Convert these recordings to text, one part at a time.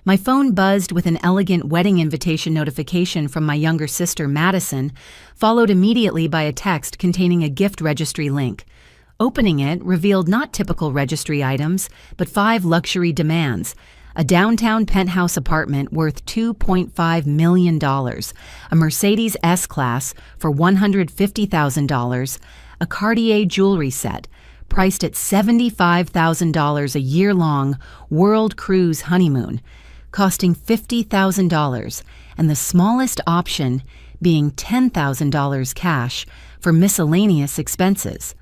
My phone buzzed with an elegant wedding invitation notification from my younger sister, Madison, followed immediately by a text containing a gift registry link. Opening it revealed not typical registry items, but 5 luxury demands: a downtown penthouse apartment worth $2.5 million, a Mercedes S-Class for $150,000, a Cartier jewelry set, priced at $75,000, a year-long world cruise honeymoon, costing $50,000, and the smallest option being $10,000 cash for miscellaneous expenses.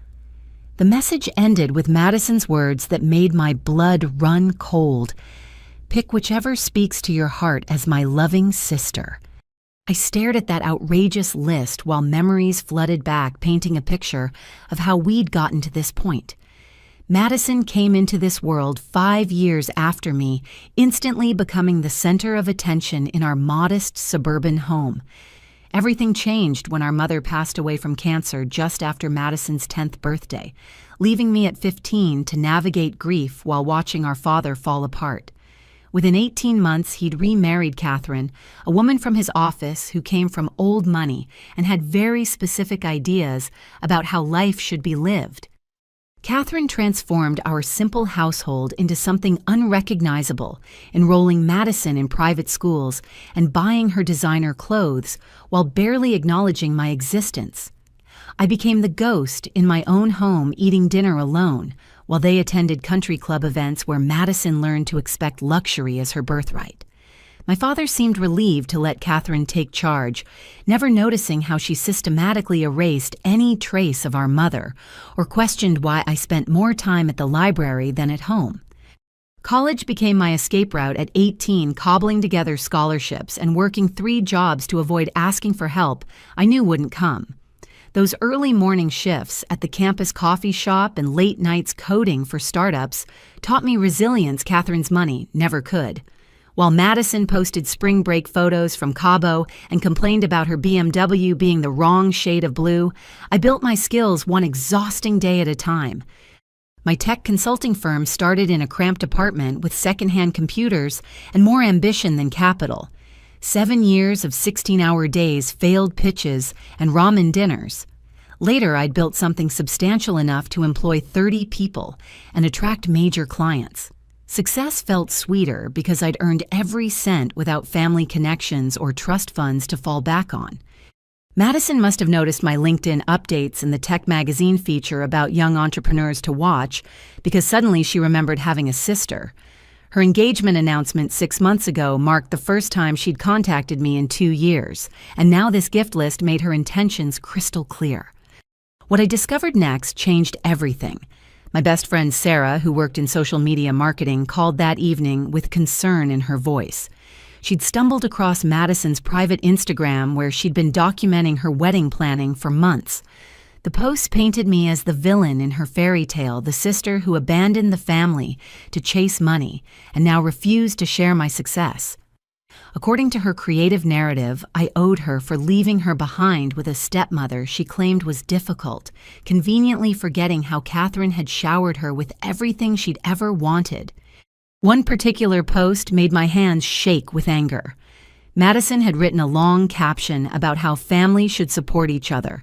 The message ended with Madison's words that made my blood run cold. "Pick whichever speaks to your heart as my loving sister." I stared at that outrageous list while memories flooded back, painting a picture of how we'd gotten to this point. Madison came into this world 5 years after me, instantly becoming the center of attention in our modest suburban home. Everything changed when our mother passed away from cancer just after Madison's 10th birthday, leaving me at 15 to navigate grief while watching our father fall apart. Within 18 months, he'd remarried Catherine, a woman from his office who came from old money and had very specific ideas about how life should be lived. Catherine transformed our simple household into something unrecognizable, enrolling Madison in private schools and buying her designer clothes while barely acknowledging my existence. I became the ghost in my own home, eating dinner alone, while they attended country club events where Madison learned to expect luxury as her birthright. My father seemed relieved to let Catherine take charge, never noticing how she systematically erased any trace of our mother, or questioned why I spent more time at the library than at home. College became my escape route at 18, cobbling together scholarships and working 3 jobs to avoid asking for help I knew wouldn't come. Those early morning shifts at the campus coffee shop and late nights coding for startups taught me resilience Catherine's money never could. While Madison posted spring break photos from Cabo and complained about her BMW being the wrong shade of blue, I built my skills one exhausting day at a time. My tech consulting firm started in a cramped apartment with secondhand computers and more ambition than capital. 7 years of 16-hour days, failed pitches, and ramen dinners. Later, I'd built something substantial enough to employ 30 people and attract major clients. Success felt sweeter because I'd earned every cent without family connections or trust funds to fall back on. Madison must have noticed my LinkedIn updates and the tech magazine feature about young entrepreneurs to watch, because suddenly she remembered having a sister. Her engagement announcement 6 months ago marked the first time she'd contacted me in 2 years, and now this gift list made her intentions crystal clear. What I discovered next changed everything. My best friend Sarah, who worked in social media marketing, called that evening with concern in her voice. She'd stumbled across Madison's private Instagram where she'd been documenting her wedding planning for months. The post painted me as the villain in her fairy tale, the sister who abandoned the family to chase money and now refused to share my success. According to her creative narrative, I owed her for leaving her behind with a stepmother she claimed was difficult, conveniently forgetting how Catherine had showered her with everything she'd ever wanted. One particular post made my hands shake with anger. Madison had written a long caption about how families should support each other,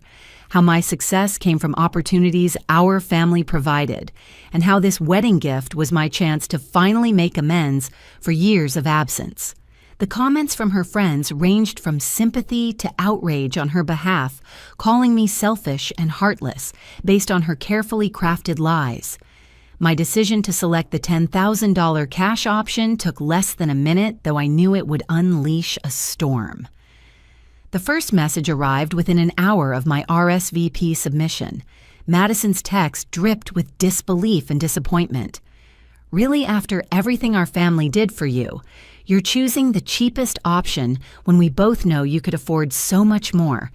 how my success came from opportunities our family provided, and how this wedding gift was my chance to finally make amends for years of absence. The comments from her friends ranged from sympathy to outrage on her behalf, calling me selfish and heartless based on her carefully crafted lies. My decision to select the $10,000 cash option took less than a minute, though I knew it would unleash a storm. The first message arrived within an hour of my RSVP submission. Madison's text dripped with disbelief and disappointment. "Really, after everything our family did for you, you're choosing the cheapest option when we both know you could afford so much more."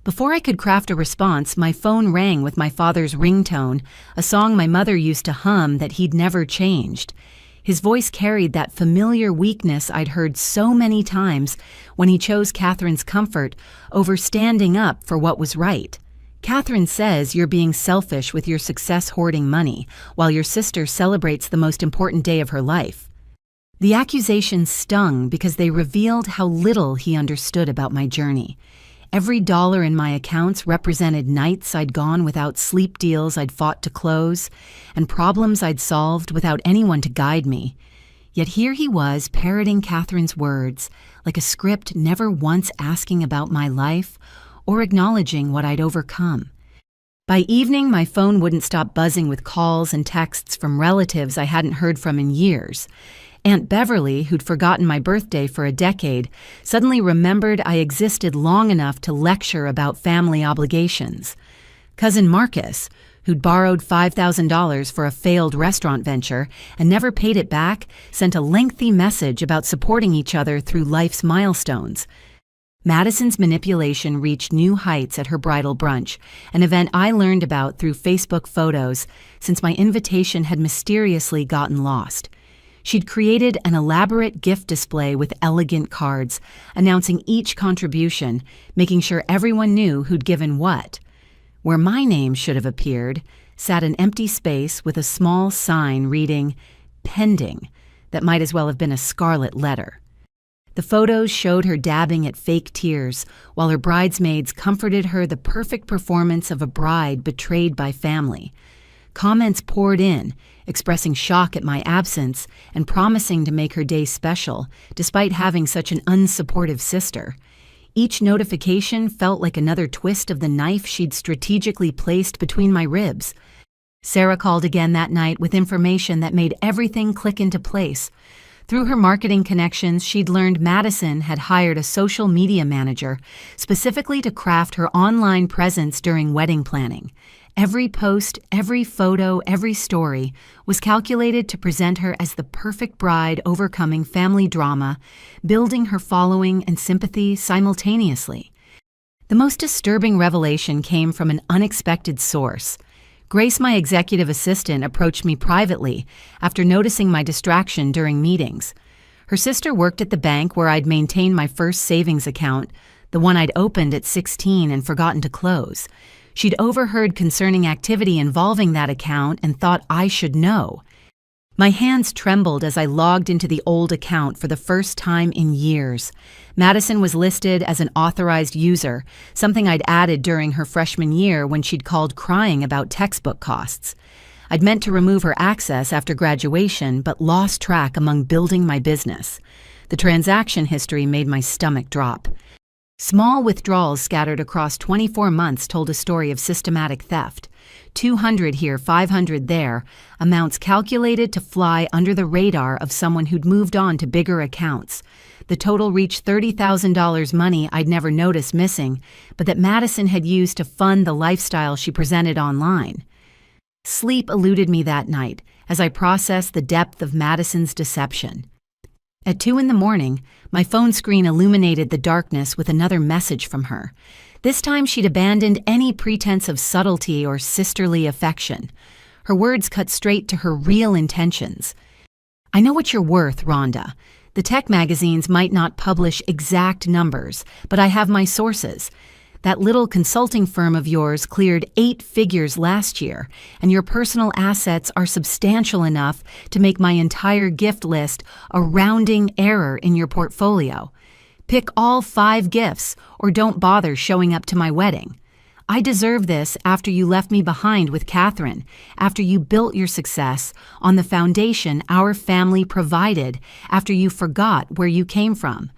Before I could craft a response, my phone rang with my father's ringtone, a song my mother used to hum that he'd never changed. His voice carried that familiar weakness I'd heard so many times when he chose Catherine's comfort over standing up for what was right. "Catherine says you're being selfish with your success hoarding money, while your sister celebrates the most important day of her life." The accusations stung because they revealed how little he understood about my journey. Every dollar in my accounts represented nights I'd gone without sleep, deals I'd fought to close, and problems I'd solved without anyone to guide me. Yet here he was parroting Catherine's words, like a script, never once asking about my life or acknowledging what I'd overcome. By evening, my phone wouldn't stop buzzing with calls and texts from relatives I hadn't heard from in years. Aunt Beverly, who'd forgotten my birthday for a decade, suddenly remembered I existed long enough to lecture about family obligations. Cousin Marcus, who'd borrowed $5,000 for a failed restaurant venture and never paid it back, sent a lengthy message about supporting each other through life's milestones. Madison's manipulation reached new heights at her bridal brunch, an event I learned about through Facebook photos since my invitation had mysteriously gotten lost. She'd created an elaborate gift display with elegant cards, announcing each contribution, making sure everyone knew who'd given what. Where my name should have appeared sat an empty space with a small sign reading, "Pending," that might as well have been a scarlet letter. The photos showed her dabbing at fake tears, while her bridesmaids comforted her the perfect performance of a bride betrayed by family. Comments poured in, expressing shock at my absence and promising to make her day special, despite having such an unsupportive sister. Each notification felt like another twist of the knife she'd strategically placed between my ribs. Sarah called again that night with information that made everything click into place. Through her marketing connections, she'd learned Madison had hired a social media manager specifically to craft her online presence during wedding planning. Every post, every photo, every story was calculated to present her as the perfect bride overcoming family drama, building her following and sympathy simultaneously. The most disturbing revelation came from an unexpected source. Grace, my executive assistant, approached me privately after noticing my distraction during meetings. Her sister worked at the bank where I'd maintained my first savings account, the one I'd opened at 16 and forgotten to close. She'd overheard concerning activity involving that account and thought I should know. My hands trembled as I logged into the old account for the first time in years. Madison was listed as an authorized user, something I'd added during her freshman year when she'd called crying about textbook costs. I'd meant to remove her access after graduation, but lost track among building my business. The transaction history made my stomach drop. Small withdrawals scattered across 24 months told a story of systematic theft. 200 here, 500 there, amounts calculated to fly under the radar of someone who'd moved on to bigger accounts. The total reached $30,000, money I'd never noticed missing, but that Madison had used to fund the lifestyle she presented online. Sleep eluded me that night as I processed the depth of Madison's deception. At 2 a.m, my phone screen illuminated the darkness with another message from her. This time she'd abandoned any pretense of subtlety or sisterly affection. Her words cut straight to her real intentions. "I know what you're worth, Rhonda. The tech magazines might not publish exact numbers, but I have my sources. That little consulting firm of yours cleared 8 figures last year, and your personal assets are substantial enough to make my entire gift list a rounding error in your portfolio. Pick all 5 gifts or don't bother showing up to my wedding. I deserve this after you left me behind with Catherine, after you built your success on the foundation our family provided, after you forgot where you came from."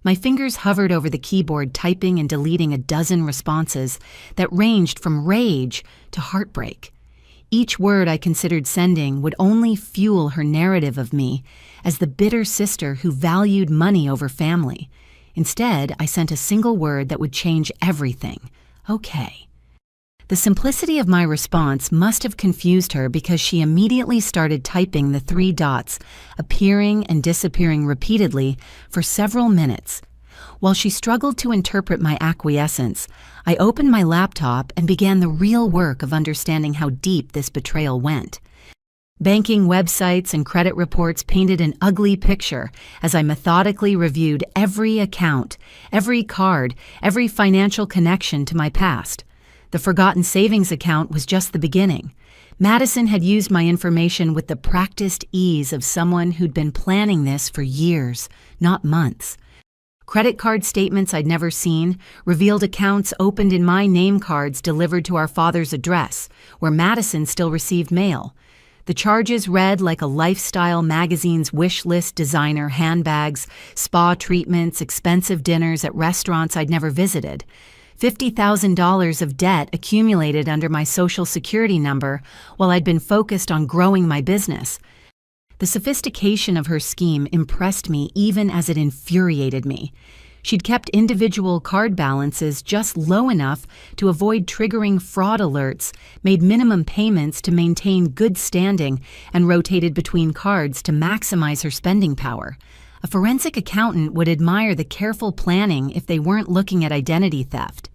My fingers hovered over the keyboard, typing and deleting a dozen responses that ranged from rage to heartbreak. Each word I considered sending would only fuel her narrative of me as the bitter sister who valued money over family. Instead, I sent a single word that would change everything. Okay. The simplicity of my response must have confused her because she immediately started typing the 3 dots, appearing and disappearing repeatedly for several minutes. While she struggled to interpret my acquiescence, I opened my laptop and began the real work of understanding how deep this betrayal went. Banking websites and credit reports painted an ugly picture as I methodically reviewed every account, every card, every financial connection to my past. The forgotten savings account was just the beginning. Madison had used my information with the practiced ease of someone who'd been planning this for years, not months. Credit card statements I'd never seen revealed accounts opened in my name cards delivered to our father's address, where Madison still received mail. The charges read like a lifestyle magazine's wish list: designer handbags, spa treatments, expensive dinners at restaurants I'd never visited. $50,000 of debt accumulated under my Social Security number while I'd been focused on growing my business. The sophistication of her scheme impressed me even as it infuriated me. She'd kept individual card balances just low enough to avoid triggering fraud alerts, made minimum payments to maintain good standing, and rotated between cards to maximize her spending power. A forensic accountant would admire the careful planning if they weren't looking at identity theft.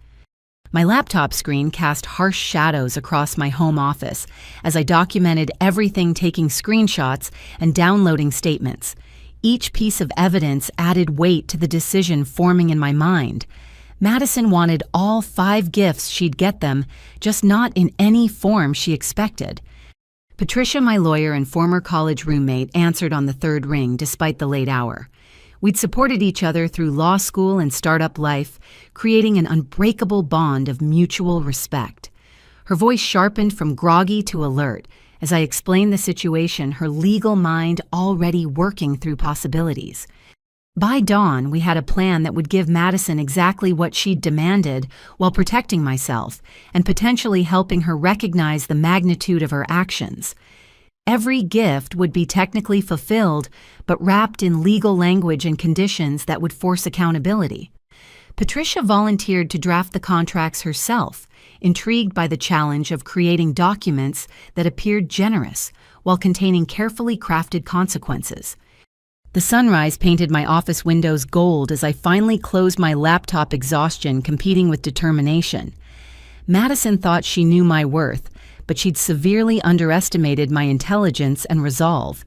My laptop screen cast harsh shadows across my home office as I documented everything, taking screenshots and downloading statements. Each piece of evidence added weight to the decision forming in my mind. Madison wanted all 5 gifts she'd get them, just not in any form she expected. Patricia, my lawyer and former college roommate, answered on the third ring despite the late hour. We'd supported each other through law school and startup life, creating an unbreakable bond of mutual respect. Her voice sharpened from groggy to alert as I explained the situation, her legal mind already working through possibilities. By dawn, we had a plan that would give Madison exactly what she'd demanded while protecting myself and potentially helping her recognize the magnitude of her actions. Every gift would be technically fulfilled, but wrapped in legal language and conditions that would force accountability. Patricia volunteered to draft the contracts herself, intrigued by the challenge of creating documents that appeared generous while containing carefully crafted consequences. The sunrise painted my office windows gold as I finally closed my laptop, exhaustion competing with determination. Madison thought she knew my worth, but she'd severely underestimated my intelligence and resolve.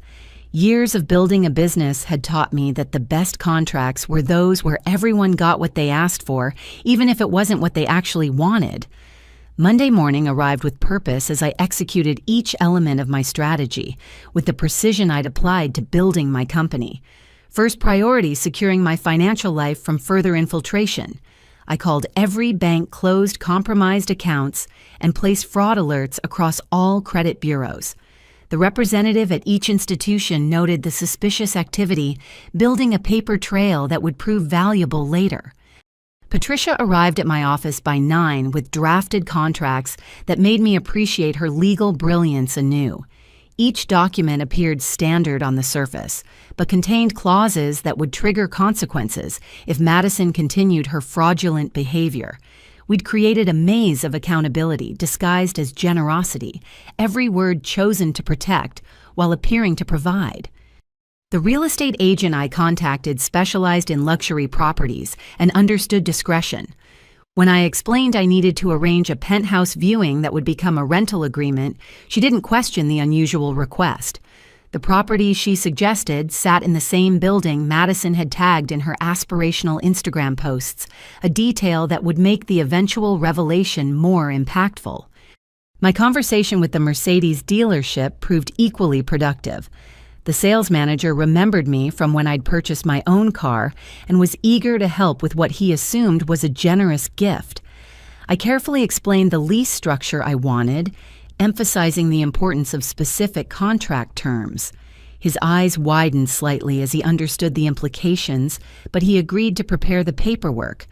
Years of building a business had taught me that the best contracts were those where everyone got what they asked for, even if it wasn't what they actually wanted. Monday morning arrived with purpose as I executed each element of my strategy, with the precision I'd applied to building my company. First priority, securing my financial life from further infiltration. I called every bank, closed compromised accounts, and placed fraud alerts across all credit bureaus. The representative at each institution noted the suspicious activity, building a paper trail that would prove valuable later. Patricia arrived at my office by 9 with drafted contracts that made me appreciate her legal brilliance anew. Each document appeared standard on the surface, but contained clauses that would trigger consequences if Madison continued her fraudulent behavior. We'd created a maze of accountability disguised as generosity, every word chosen to protect while appearing to provide. The real estate agent I contacted specialized in luxury properties and understood discretion. When I explained I needed to arrange a penthouse viewing that would become a rental agreement, she didn't question the unusual request. The property she suggested sat in the same building Madison had tagged in her aspirational Instagram posts, a detail that would make the eventual revelation more impactful. My conversation with the Mercedes dealership proved equally productive. The sales manager remembered me from when I'd purchased my own car and was eager to help with what he assumed was a generous gift. I carefully explained the lease structure I wanted, emphasizing the importance of specific contract terms. His eyes widened slightly as he understood the implications, but he agreed to prepare the paperwork.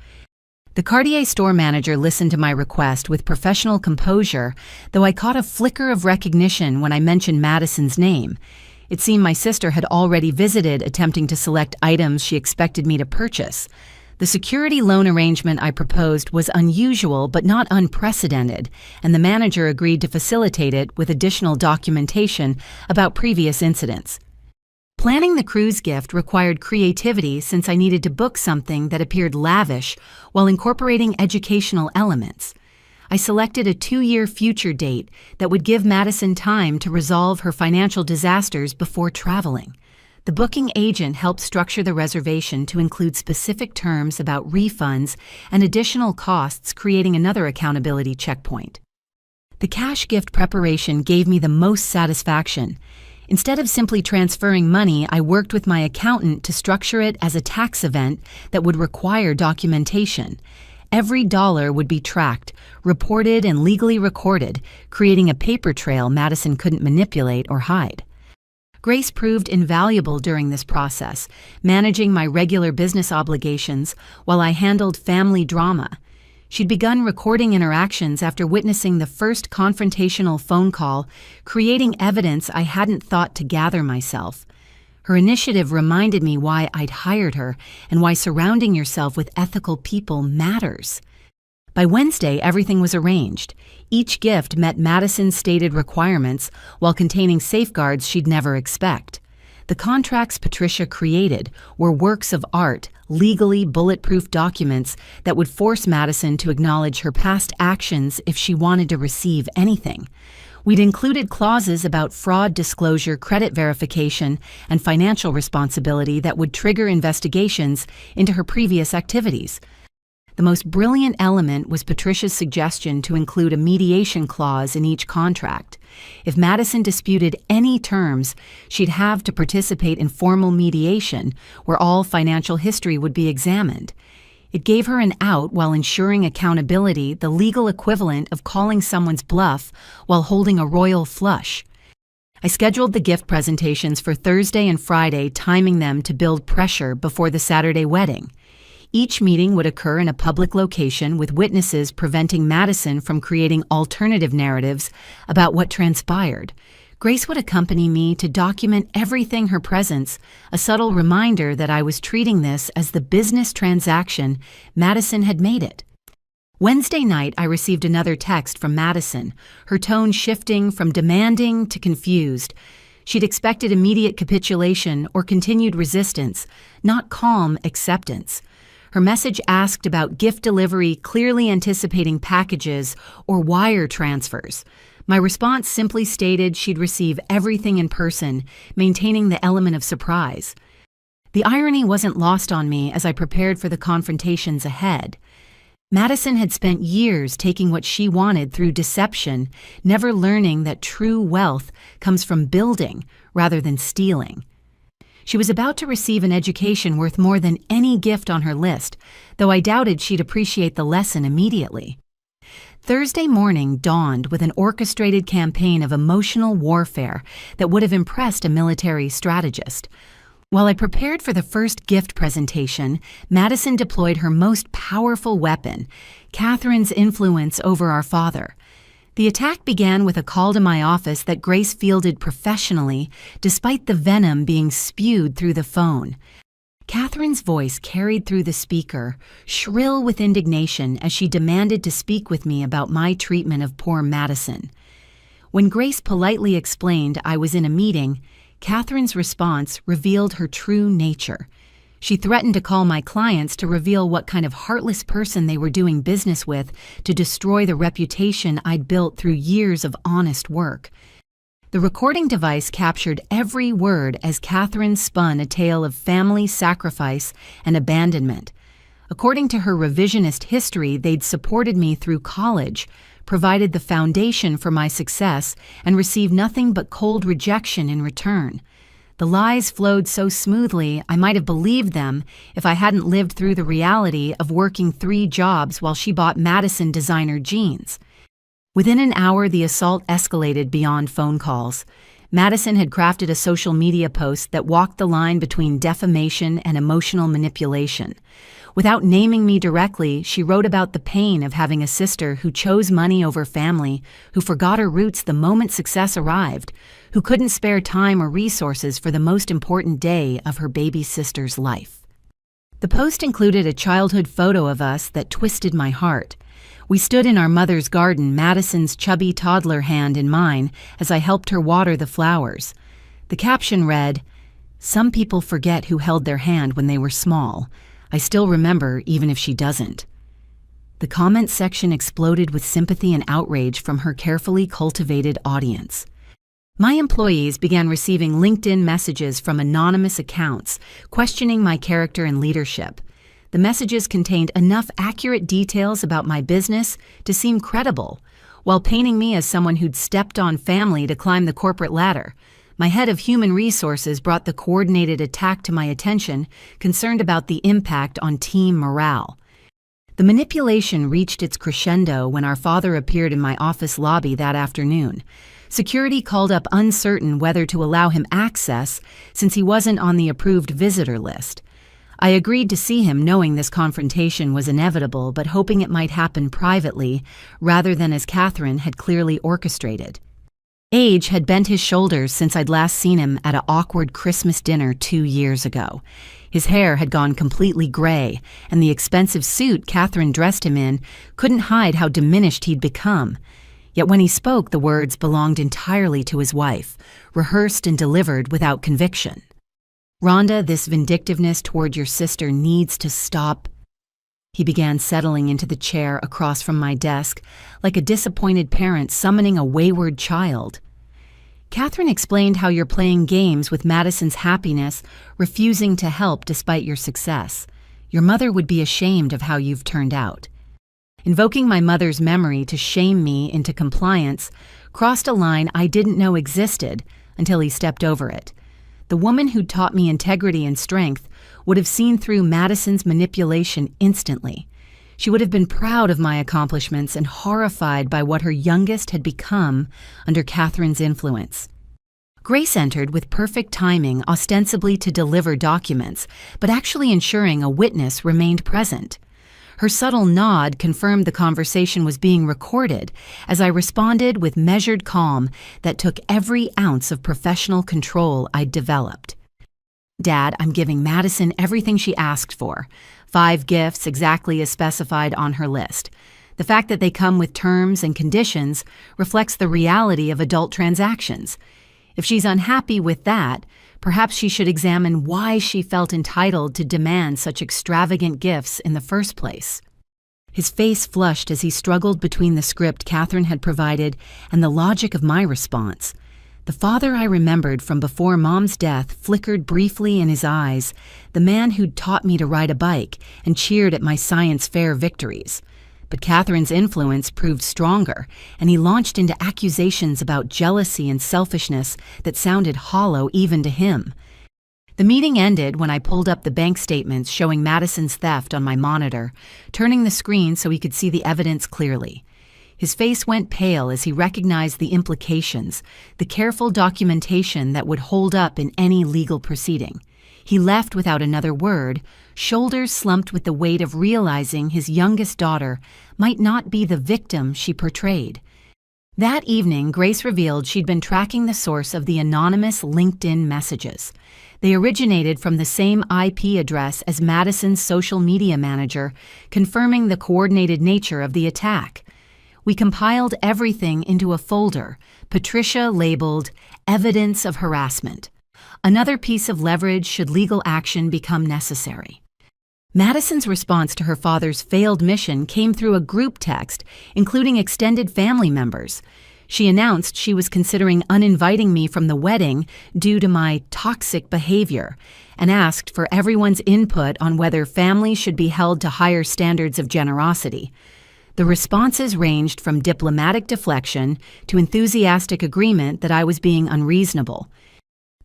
The Cartier store manager listened to my request with professional composure, though I caught a flicker of recognition when I mentioned Madison's name. It seemed my sister had already visited, attempting to select items she expected me to purchase. The security loan arrangement I proposed was unusual but not unprecedented, and the manager agreed to facilitate it with additional documentation about previous incidents. Planning the cruise gift required creativity since I needed to book something that appeared lavish while incorporating educational elements. I selected a 2-year future date that would give Madison time to resolve her financial disasters before traveling. The booking agent helped structure the reservation to include specific terms about refunds and additional costs, creating another accountability checkpoint. The cash gift preparation gave me the most satisfaction. Instead of simply transferring money, I worked with my accountant to structure it as a tax event that would require documentation. Every dollar would be tracked, reported, and legally recorded, creating a paper trail Madison couldn't manipulate or hide. Grace proved invaluable during this process, managing my regular business obligations while I handled family drama. She'd begun recording interactions after witnessing the first confrontational phone call, creating evidence I hadn't thought to gather myself. Her initiative reminded me why I'd hired her and why surrounding yourself with ethical people matters. By Wednesday, everything was arranged. Each gift met Madison's stated requirements while containing safeguards she'd never expect. The contracts Patricia created were works of art, legally bulletproof documents that would force Madison to acknowledge her past actions if she wanted to receive anything. We'd included clauses about fraud disclosure, credit verification, and financial responsibility that would trigger investigations into her previous activities. The most brilliant element was Patricia's suggestion to include a mediation clause in each contract. If Madison disputed any terms, she'd have to participate in formal mediation where all financial history would be examined. It gave her an out while ensuring accountability, the legal equivalent of calling someone's bluff while holding a royal flush. I scheduled the gift presentations for Thursday and Friday, timing them to build pressure before the Saturday wedding. Each meeting would occur in a public location with witnesses preventing Madison from creating alternative narratives about what transpired. Grace would accompany me to document everything her presence, a subtle reminder that I was treating this as the business transaction Madison had made it. Wednesday night, I received another text from Madison, her tone shifting from demanding to confused. She'd expected immediate capitulation or continued resistance, not calm acceptance. Her message asked about gift delivery, clearly anticipating packages or wire transfers. My response simply stated she'd receive everything in person, maintaining the element of surprise. The irony wasn't lost on me as I prepared for the confrontations ahead. Madison had spent years taking what she wanted through deception, never learning that true wealth comes from building rather than stealing. She was about to receive an education worth more than any gift on her list, though I doubted she'd appreciate the lesson immediately. Thursday morning dawned with an orchestrated campaign of emotional warfare that would have impressed a military strategist. While I prepared for the first gift presentation, Madison deployed her most powerful weapon, Catherine's influence over our father. The attack began with a call to my office that Grace fielded professionally, despite the venom being spewed through the phone. Catherine's voice carried through the speaker, shrill with indignation as she demanded to speak with me about my treatment of poor Madison. When Grace politely explained I was in a meeting, Catherine's response revealed her true nature. She threatened to call my clients to reveal what kind of heartless person they were doing business with to destroy the reputation I'd built through years of honest work. The recording device captured every word as Catherine spun a tale of family sacrifice and abandonment. According to her revisionist history, they'd supported me through college, provided the foundation for my success, and received nothing but cold rejection in return. The lies flowed so smoothly, I might have believed them if I hadn't lived through the reality of working 3 jobs while she bought Madison designer jeans. Within an hour, the assault escalated beyond phone calls. Madison had crafted a social media post that walked the line between defamation and emotional manipulation. Without naming me directly, she wrote about the pain of having a sister who chose money over family, who forgot her roots the moment success arrived, who couldn't spare time or resources for the most important day of her baby sister's life. The post included a childhood photo of us that twisted my heart. We stood in our mother's garden, Madison's chubby toddler hand in mine, as I helped her water the flowers. The caption read, "Some people forget who held their hand when they were small. I still remember, even if she doesn't." The comment section exploded with sympathy and outrage from her carefully cultivated audience. My employees began receiving LinkedIn messages from anonymous accounts, questioning my character and leadership. The messages contained enough accurate details about my business to seem credible. while painting me as someone who'd stepped on family to climb the corporate ladder. My head of human resources brought the coordinated attack to my attention, concerned about the impact on team morale. The manipulation reached its crescendo when our father appeared in my office lobby that afternoon. Security called up uncertain whether to allow him access since he wasn't on the approved visitor list. I agreed to see him knowing this confrontation was inevitable but hoping it might happen privately rather than as Catherine had clearly orchestrated. Age had bent his shoulders since I'd last seen him at an awkward Christmas dinner 2 years ago. His hair had gone completely gray, and the expensive suit Catherine dressed him in couldn't hide how diminished he'd become. Yet when he spoke, the words belonged entirely to his wife, rehearsed and delivered without conviction. "Rhonda, this vindictiveness toward your sister needs to stop." He began settling into the chair across from my desk, like a disappointed parent summoning a wayward child. "Catherine explained how you're playing games with Madison's happiness, refusing to help despite your success. Your mother would be ashamed of how you've turned out." Invoking my mother's memory to shame me into compliance crossed a line I didn't know existed until he stepped over it. The woman who'd taught me integrity and strength would have seen through Madison's manipulation instantly. She would have been proud of my accomplishments and horrified by what her youngest had become under Catherine's influence. Grace entered with perfect timing, ostensibly to deliver documents, but actually ensuring a witness remained present. Her subtle nod confirmed the conversation was being recorded as I responded with measured calm that took every ounce of professional control I'd developed. "Dad, I'm giving Madison everything she asked for. 5 gifts exactly as specified on her list. The fact that they come with terms and conditions reflects the reality of adult transactions. If she's unhappy with that, perhaps she should examine why she felt entitled to demand such extravagant gifts in the first place." His face flushed as he struggled between the script Catherine had provided and the logic of my response. The father I remembered from before Mom's death flickered briefly in his eyes, the man who'd taught me to ride a bike and cheered at my science fair victories. But Catherine's influence proved stronger, and he launched into accusations about jealousy and selfishness that sounded hollow even to him. The meeting ended when I pulled up the bank statements showing Madison's theft on my monitor, turning the screen so he could see the evidence clearly. His face went pale as he recognized the implications, the careful documentation that would hold up in any legal proceeding. He left without another word, shoulders slumped with the weight of realizing his youngest daughter might not be the victim she portrayed. That evening, Grace revealed she'd been tracking the source of the anonymous LinkedIn messages. They originated from the same IP address as Madison's social media manager, confirming the coordinated nature of the attack. We compiled everything into a folder, Patricia labeled Evidence of Harassment. Another piece of leverage should legal action become necessary. Madison's response to her father's failed mission came through a group text, including extended family members. She announced she was considering uninviting me from the wedding due to my toxic behavior, and asked for everyone's input on whether families should be held to higher standards of generosity. The responses ranged from diplomatic deflection to enthusiastic agreement that I was being unreasonable.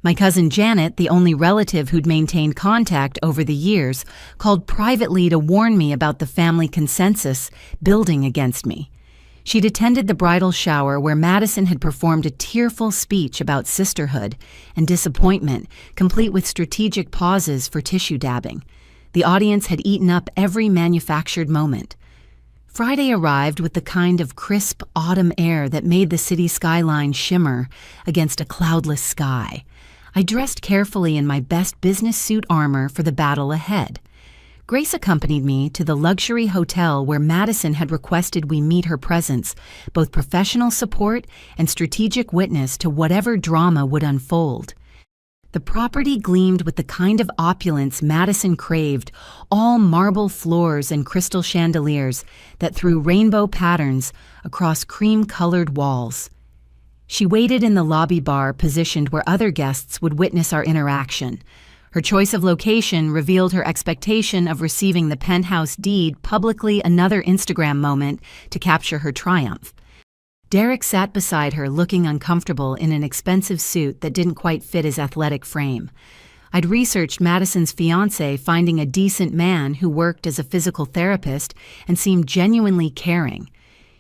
My cousin Janet, the only relative who'd maintained contact over the years, called privately to warn me about the family consensus building against me. She'd attended the bridal shower where Madison had performed a tearful speech about sisterhood and disappointment, complete with strategic pauses for tissue dabbing. The audience had eaten up every manufactured moment. Friday arrived with the kind of crisp autumn air that made the city skyline shimmer against a cloudless sky. I dressed carefully in my best business suit armor for the battle ahead. Grace accompanied me to the luxury hotel where Madison had requested we meet her presence, both professional support and strategic witness to whatever drama would unfold. The property gleamed with the kind of opulence Madison craved, all marble floors and crystal chandeliers that threw rainbow patterns across cream-colored walls. She waited in the lobby bar positioned where other guests would witness our interaction. Her choice of location revealed her expectation of receiving the penthouse deed publicly, another Instagram moment to capture her triumph. Derek sat beside her, looking uncomfortable in an expensive suit that didn't quite fit his athletic frame. I'd researched Madison's fiancé, finding a decent man who worked as a physical therapist and seemed genuinely caring.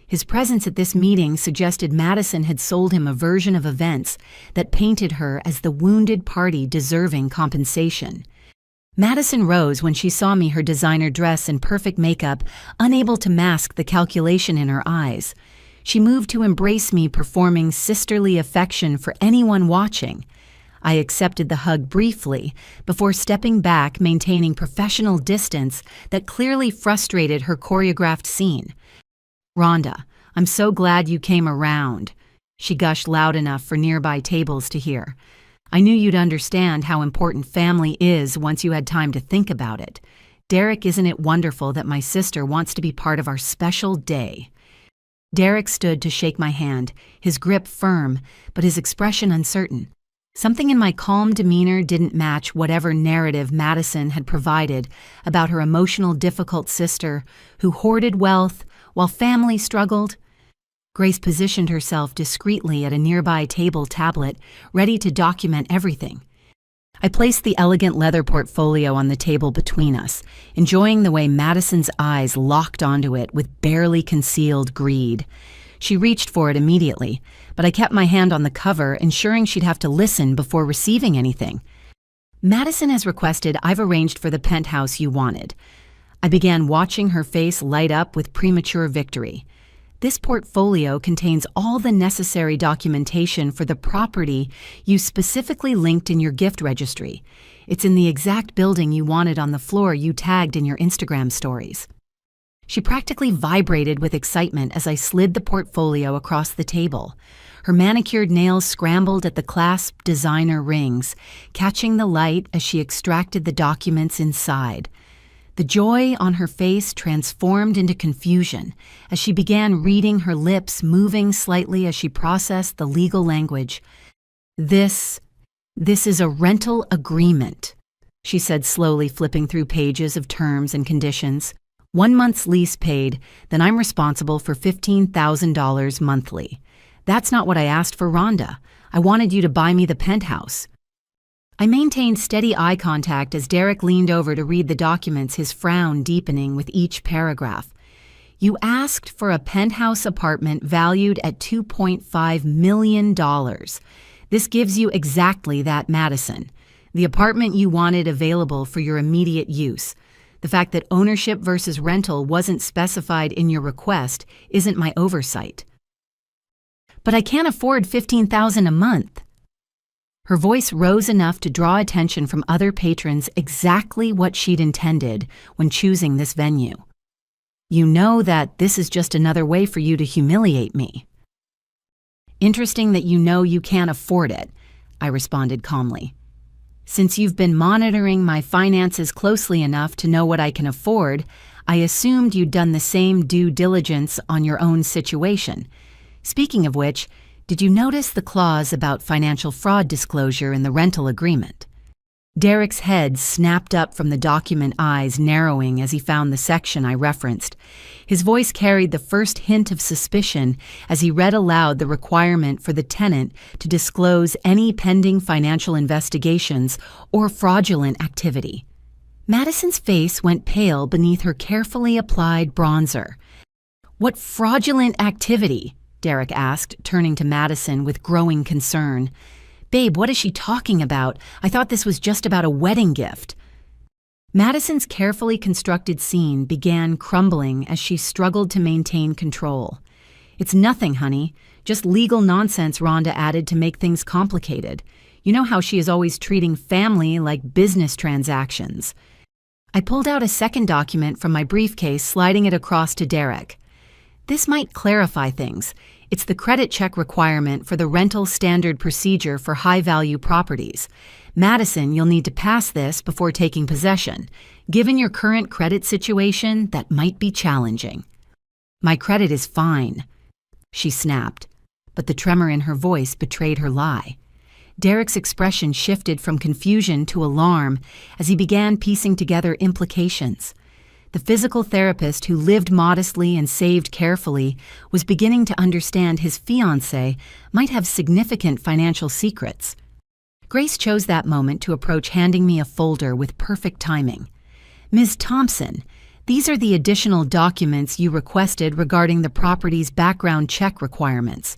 His presence at this meeting suggested Madison had sold him a version of events that painted her as the wounded party deserving compensation. Madison rose when she saw me, her designer dress and perfect makeup, unable to mask the calculation in her eyes. She moved to embrace me, performing sisterly affection for anyone watching. I accepted the hug briefly before stepping back, maintaining professional distance that clearly frustrated her choreographed scene. "Rhonda, I'm so glad you came around," she gushed loud enough for nearby tables to hear. "I knew you'd understand how important family is once you had time to think about it. Derek, isn't it wonderful that my sister wants to be part of our special day?" Derek stood to shake my hand, his grip firm, but his expression uncertain. Something in my calm demeanor didn't match whatever narrative Madison had provided about her emotional, difficult sister who hoarded wealth while family struggled. Grace positioned herself discreetly at a nearby table tablet, ready to document everything. I placed the elegant leather portfolio on the table between us, enjoying the way Madison's eyes locked onto it with barely concealed greed. She reached for it immediately, but I kept my hand on the cover, ensuring she'd have to listen before receiving anything. "Madison has requested I've arranged for the penthouse you wanted." I began, watching her face light up with premature victory. "This portfolio contains all the necessary documentation for the property you specifically linked in your gift registry. It's in the exact building you wanted, on the floor you tagged in your Instagram stories." She practically vibrated with excitement as I slid the portfolio across the table. Her manicured nails scrambled at the clasped designer rings, catching the light as she extracted the documents inside. The joy on her face transformed into confusion as she began reading, her lips moving slightly as she processed the legal language. This is a rental agreement," she said, slowly flipping through pages of terms and conditions. "1 month's lease paid, then I'm responsible for $15,000 monthly. That's not what I asked for, Rhonda. I wanted you to buy me the penthouse." I maintained steady eye contact as Derek leaned over to read the documents, his frown deepening with each paragraph. "You asked for a penthouse apartment valued at $2.5 million. This gives you exactly that, Madison. The apartment you wanted available for your immediate use. The fact that ownership versus rental wasn't specified in your request isn't my oversight." "But I can't afford $15,000 a month." Her voice rose enough to draw attention from other patrons, exactly what she'd intended when choosing this venue. "You know that this is just another way for you to humiliate me." "Interesting that you know you can't afford it," I responded calmly. "Since you've been monitoring my finances closely enough to know what I can afford, I assumed you'd done the same due diligence on your own situation. Speaking of which, did you notice the clause about financial fraud disclosure in the rental agreement?" Derek's head snapped up from the document, eyes narrowing as he found the section I referenced. His voice carried the first hint of suspicion as he read aloud the requirement for the tenant to disclose any pending financial investigations or fraudulent activity. Madison's face went pale beneath her carefully applied bronzer. "What fraudulent activity?" Derek asked, turning to Madison with growing concern. "Babe, what is she talking about? I thought this was just about a wedding gift." Madison's carefully constructed scene began crumbling as she struggled to maintain control. "It's nothing, honey. Just legal nonsense Rhonda added to make things complicated. You know how she is always treating family like business transactions." I pulled out a second document from my briefcase, sliding it across to Derek. "This might clarify things. It's the credit check requirement for the rental standard procedure for high-value properties. Madison, you'll need to pass this before taking possession. Given your current credit situation, that might be challenging." "My credit is fine," she snapped, but the tremor in her voice betrayed her lie. Derek's expression shifted from confusion to alarm as he began piecing together implications. The physical therapist who lived modestly and saved carefully was beginning to understand his fiancée might have significant financial secrets. Grace chose that moment to approach handing me a folder with perfect timing. "Ms. Thompson, these are the additional documents you requested regarding the property's background check requirements."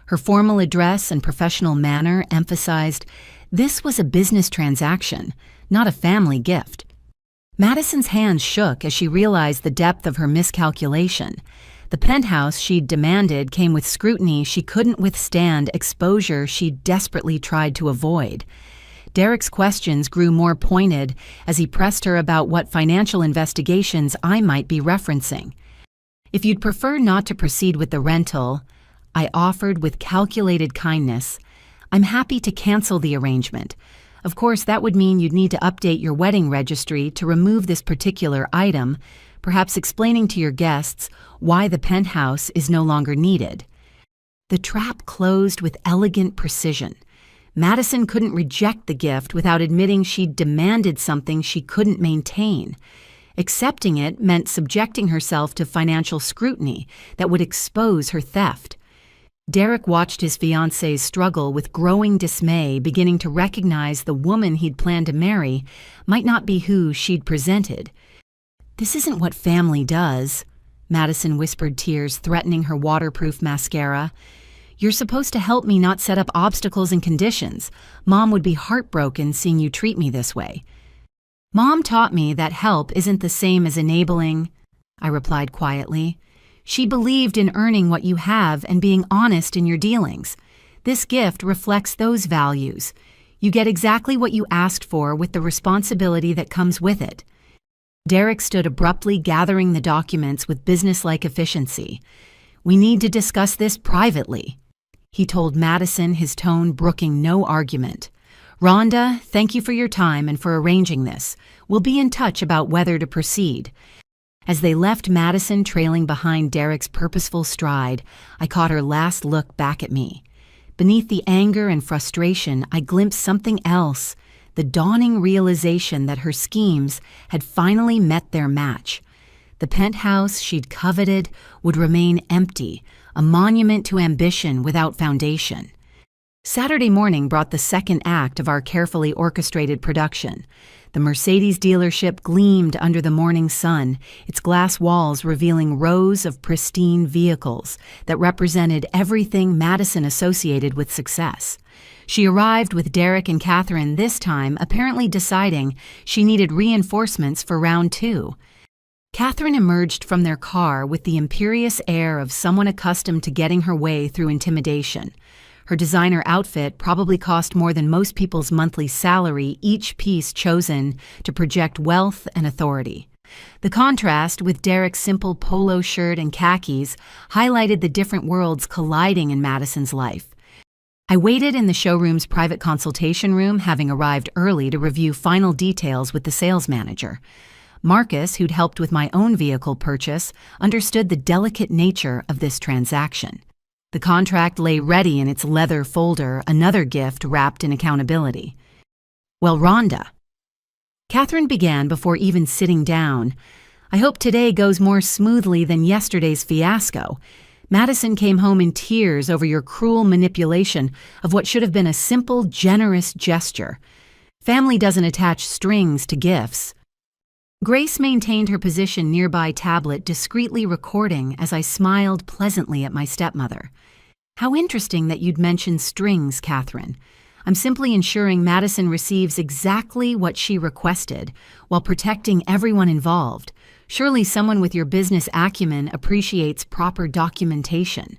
Her formal address and professional manner emphasized this was a business transaction, not a family gift. Madison's hands shook as she realized the depth of her miscalculation. The penthouse she'd demanded came with scrutiny she couldn't withstand, exposure she desperately tried to avoid. Derek's questions grew more pointed as he pressed her about what financial investigations I might be referencing. "If you'd prefer not to proceed with the rental," I offered with calculated kindness, "I'm happy to cancel the arrangement. Of course, that would mean you'd need to update your wedding registry to remove this particular item, perhaps explaining to your guests why the penthouse is no longer needed." The trap closed with elegant precision. Madison couldn't reject the gift without admitting she'd demanded something she couldn't maintain. Accepting it meant subjecting herself to financial scrutiny that would expose her theft. Derek watched his fiancée's struggle with growing dismay, beginning to recognize the woman he'd planned to marry might not be who she'd presented. "This isn't what family does," Madison whispered, tears threatening her waterproof mascara. "You're supposed to help me not set up obstacles and conditions. Mom would be heartbroken seeing you treat me this way." "Mom taught me that help isn't the same as enabling," I replied quietly. "She believed in earning what you have and being honest in your dealings. This gift reflects those values. You get exactly what you asked for with the responsibility that comes with it." Derek stood abruptly, gathering the documents with businesslike efficiency. "We need to discuss this privately," he told Madison, his tone brooking no argument. "Rhonda, thank you for your time and for arranging this. We'll be in touch about whether to proceed." As they left Madison trailing behind Derek's purposeful stride, I caught her last look back at me. Beneath the anger and frustration, I glimpsed something else, the dawning realization that her schemes had finally met their match. The penthouse she'd coveted would remain empty, a monument to ambition without foundation. Saturday morning brought the second act of our carefully orchestrated production. The Mercedes dealership gleamed under the morning sun, its glass walls revealing rows of pristine vehicles that represented everything Madison associated with success. She arrived with Derek and Catherine this time, apparently deciding she needed reinforcements for round 2. Catherine emerged from their car with the imperious air of someone accustomed to getting her way through intimidation. Her designer outfit probably cost more than most people's monthly salary, each piece chosen to project wealth and authority. The contrast with Derek's simple polo shirt and khakis highlighted the different worlds colliding in Madison's life. I waited in the showroom's private consultation room, having arrived early to review final details with the sales manager. Marcus, who'd helped with my own vehicle purchase, understood the delicate nature of this transaction. The contract lay ready in its leather folder, another gift wrapped in accountability. "Well, Rhonda," Catherine began before even sitting down, "I hope today goes more smoothly than yesterday's fiasco. Madison came home in tears over your cruel manipulation of what should have been a simple, generous gesture. Family doesn't attach strings to gifts." Grace maintained her position nearby tablet, discreetly recording as I smiled pleasantly at my stepmother. "How interesting that you'd mention strings, Catherine. I'm simply ensuring Madison receives exactly what she requested while protecting everyone involved. Surely someone with your business acumen appreciates proper documentation."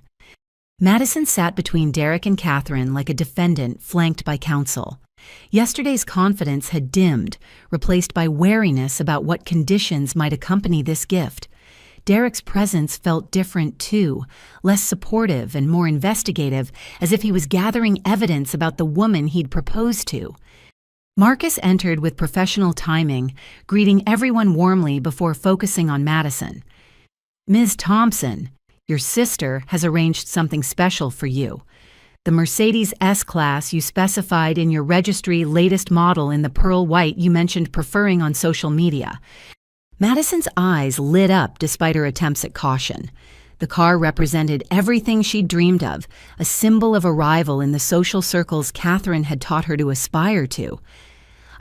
Madison sat between Derek and Catherine like a defendant flanked by counsel. Yesterday's confidence had dimmed, replaced by wariness about what conditions might accompany this gift. Derek's presence felt different too, less supportive and more investigative, as if he was gathering evidence about the woman he'd proposed to. Marcus entered with professional timing, greeting everyone warmly before focusing on Madison. "Ms. Thompson, your sister has arranged something special for you. The Mercedes S-Class you specified in your registry latest model in the pearl white you mentioned preferring on social media." Madison's eyes lit up despite her attempts at caution. The car represented everything she'd dreamed of, a symbol of arrival in the social circles Catherine had taught her to aspire to.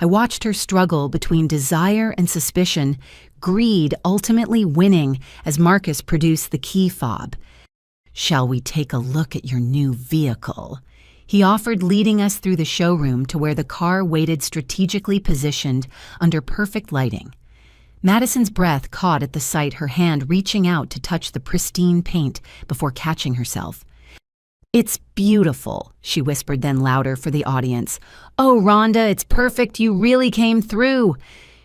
I watched her struggle between desire and suspicion, greed ultimately winning as Marcus produced the key fob. "Shall we take a look at your new vehicle?" he offered, leading us through the showroom to where the car waited strategically positioned under perfect lighting. Madison's breath caught at the sight, her hand reaching out to touch the pristine paint before catching herself. "It's beautiful," she whispered, then louder for the audience. "Oh, Rhonda, it's perfect. You really came through."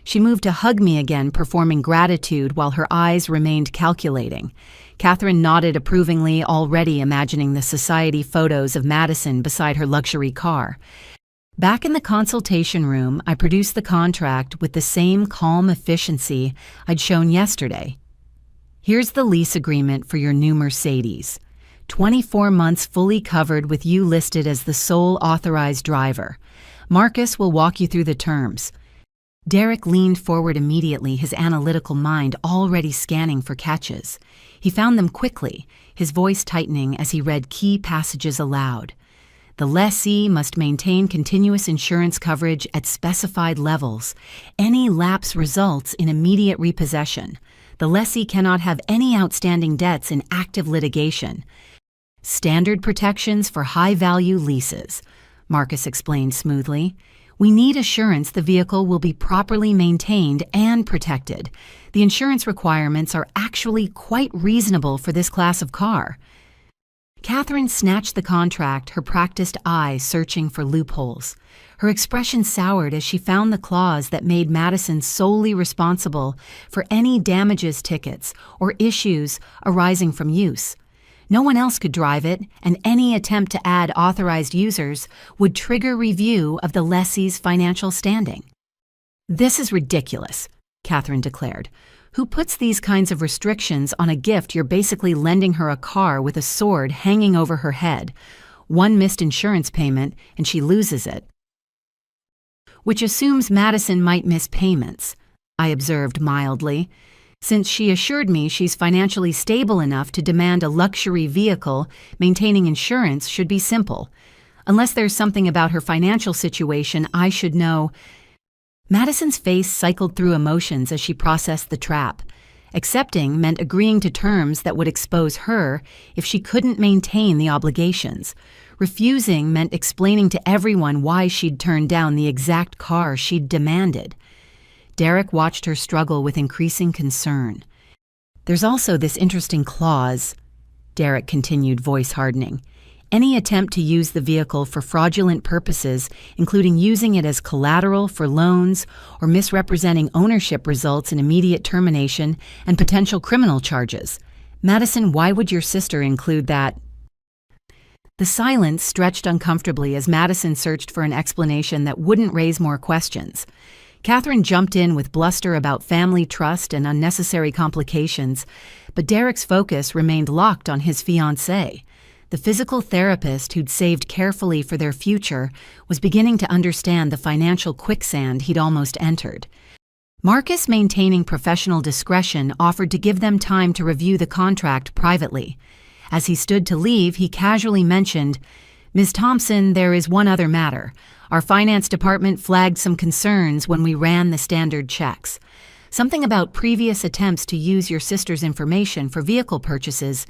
She moved to hug me again, performing gratitude while her eyes remained calculating. Catherine nodded approvingly, already imagining the society photos of Madison beside her luxury car. Back in the consultation room, I produced the contract with the same calm efficiency I'd shown yesterday. "Here's the lease agreement for your new Mercedes. 24 months fully covered with you listed as the sole authorized driver. Marcus will walk you through the terms." Derek leaned forward immediately, his analytical mind already scanning for catches. He found them quickly, his voice tightening as he read key passages aloud. "The lessee must maintain continuous insurance coverage at specified levels. Any lapse results in immediate repossession. The lessee cannot have any outstanding debts in active litigation. Standard protections for high-value leases," Marcus explained smoothly. "We need assurance the vehicle will be properly maintained and protected. The insurance requirements are actually quite reasonable for this class of car." Catherine snatched the contract, her practiced eye searching for loopholes. Her expression soured as she found the clause that made Madison solely responsible for any damages tickets or issues arising from use. No one else could drive it, and any attempt to add authorized users would trigger review of the lessee's financial standing. "This is ridiculous," Catherine declared. "Who puts these kinds of restrictions on a gift you're basically lending her a car with a sword hanging over her head? One missed insurance payment, and she loses it." "Which assumes Madison might miss payments," I observed mildly. "Since she assured me she's financially stable enough to demand a luxury vehicle, maintaining insurance should be simple. Unless there's something about her financial situation I should know." Madison's face cycled through emotions as she processed the trap. Accepting meant agreeing to terms that would expose her if she couldn't maintain the obligations. Refusing meant explaining to everyone why she'd turned down the exact car she'd demanded. Derek watched her struggle with increasing concern. "There's also this interesting clause," Derek continued, voice hardening. "Any attempt to use the vehicle for fraudulent purposes, including using it as collateral for loans or misrepresenting ownership, results in immediate termination and potential criminal charges. Madison, why would your sister include that?" The silence stretched uncomfortably as Madison searched for an explanation that wouldn't raise more questions. Catherine jumped in with bluster about family trust and unnecessary complications, but Derek's focus remained locked on his fiancée. The physical therapist who'd saved carefully for their future was beginning to understand the financial quicksand he'd almost entered. Marcus, maintaining professional discretion, offered to give them time to review the contract privately. As he stood to leave, he casually mentioned, "Ms. Thompson, there is one other matter. Our finance department flagged some concerns when we ran the standard checks. Something about previous attempts to use your sister's information for vehicle purchases."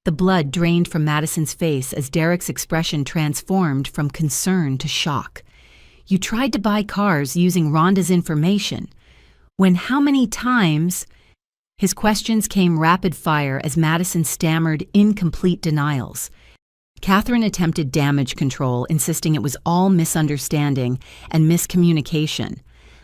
The blood drained from Madison's face as Derek's expression transformed from concern to shock. "You tried to buy cars using Rhonda's information. When how many times?" His questions came rapid fire as Madison stammered incomplete denials. Catherine attempted damage control, insisting it was all misunderstanding and miscommunication.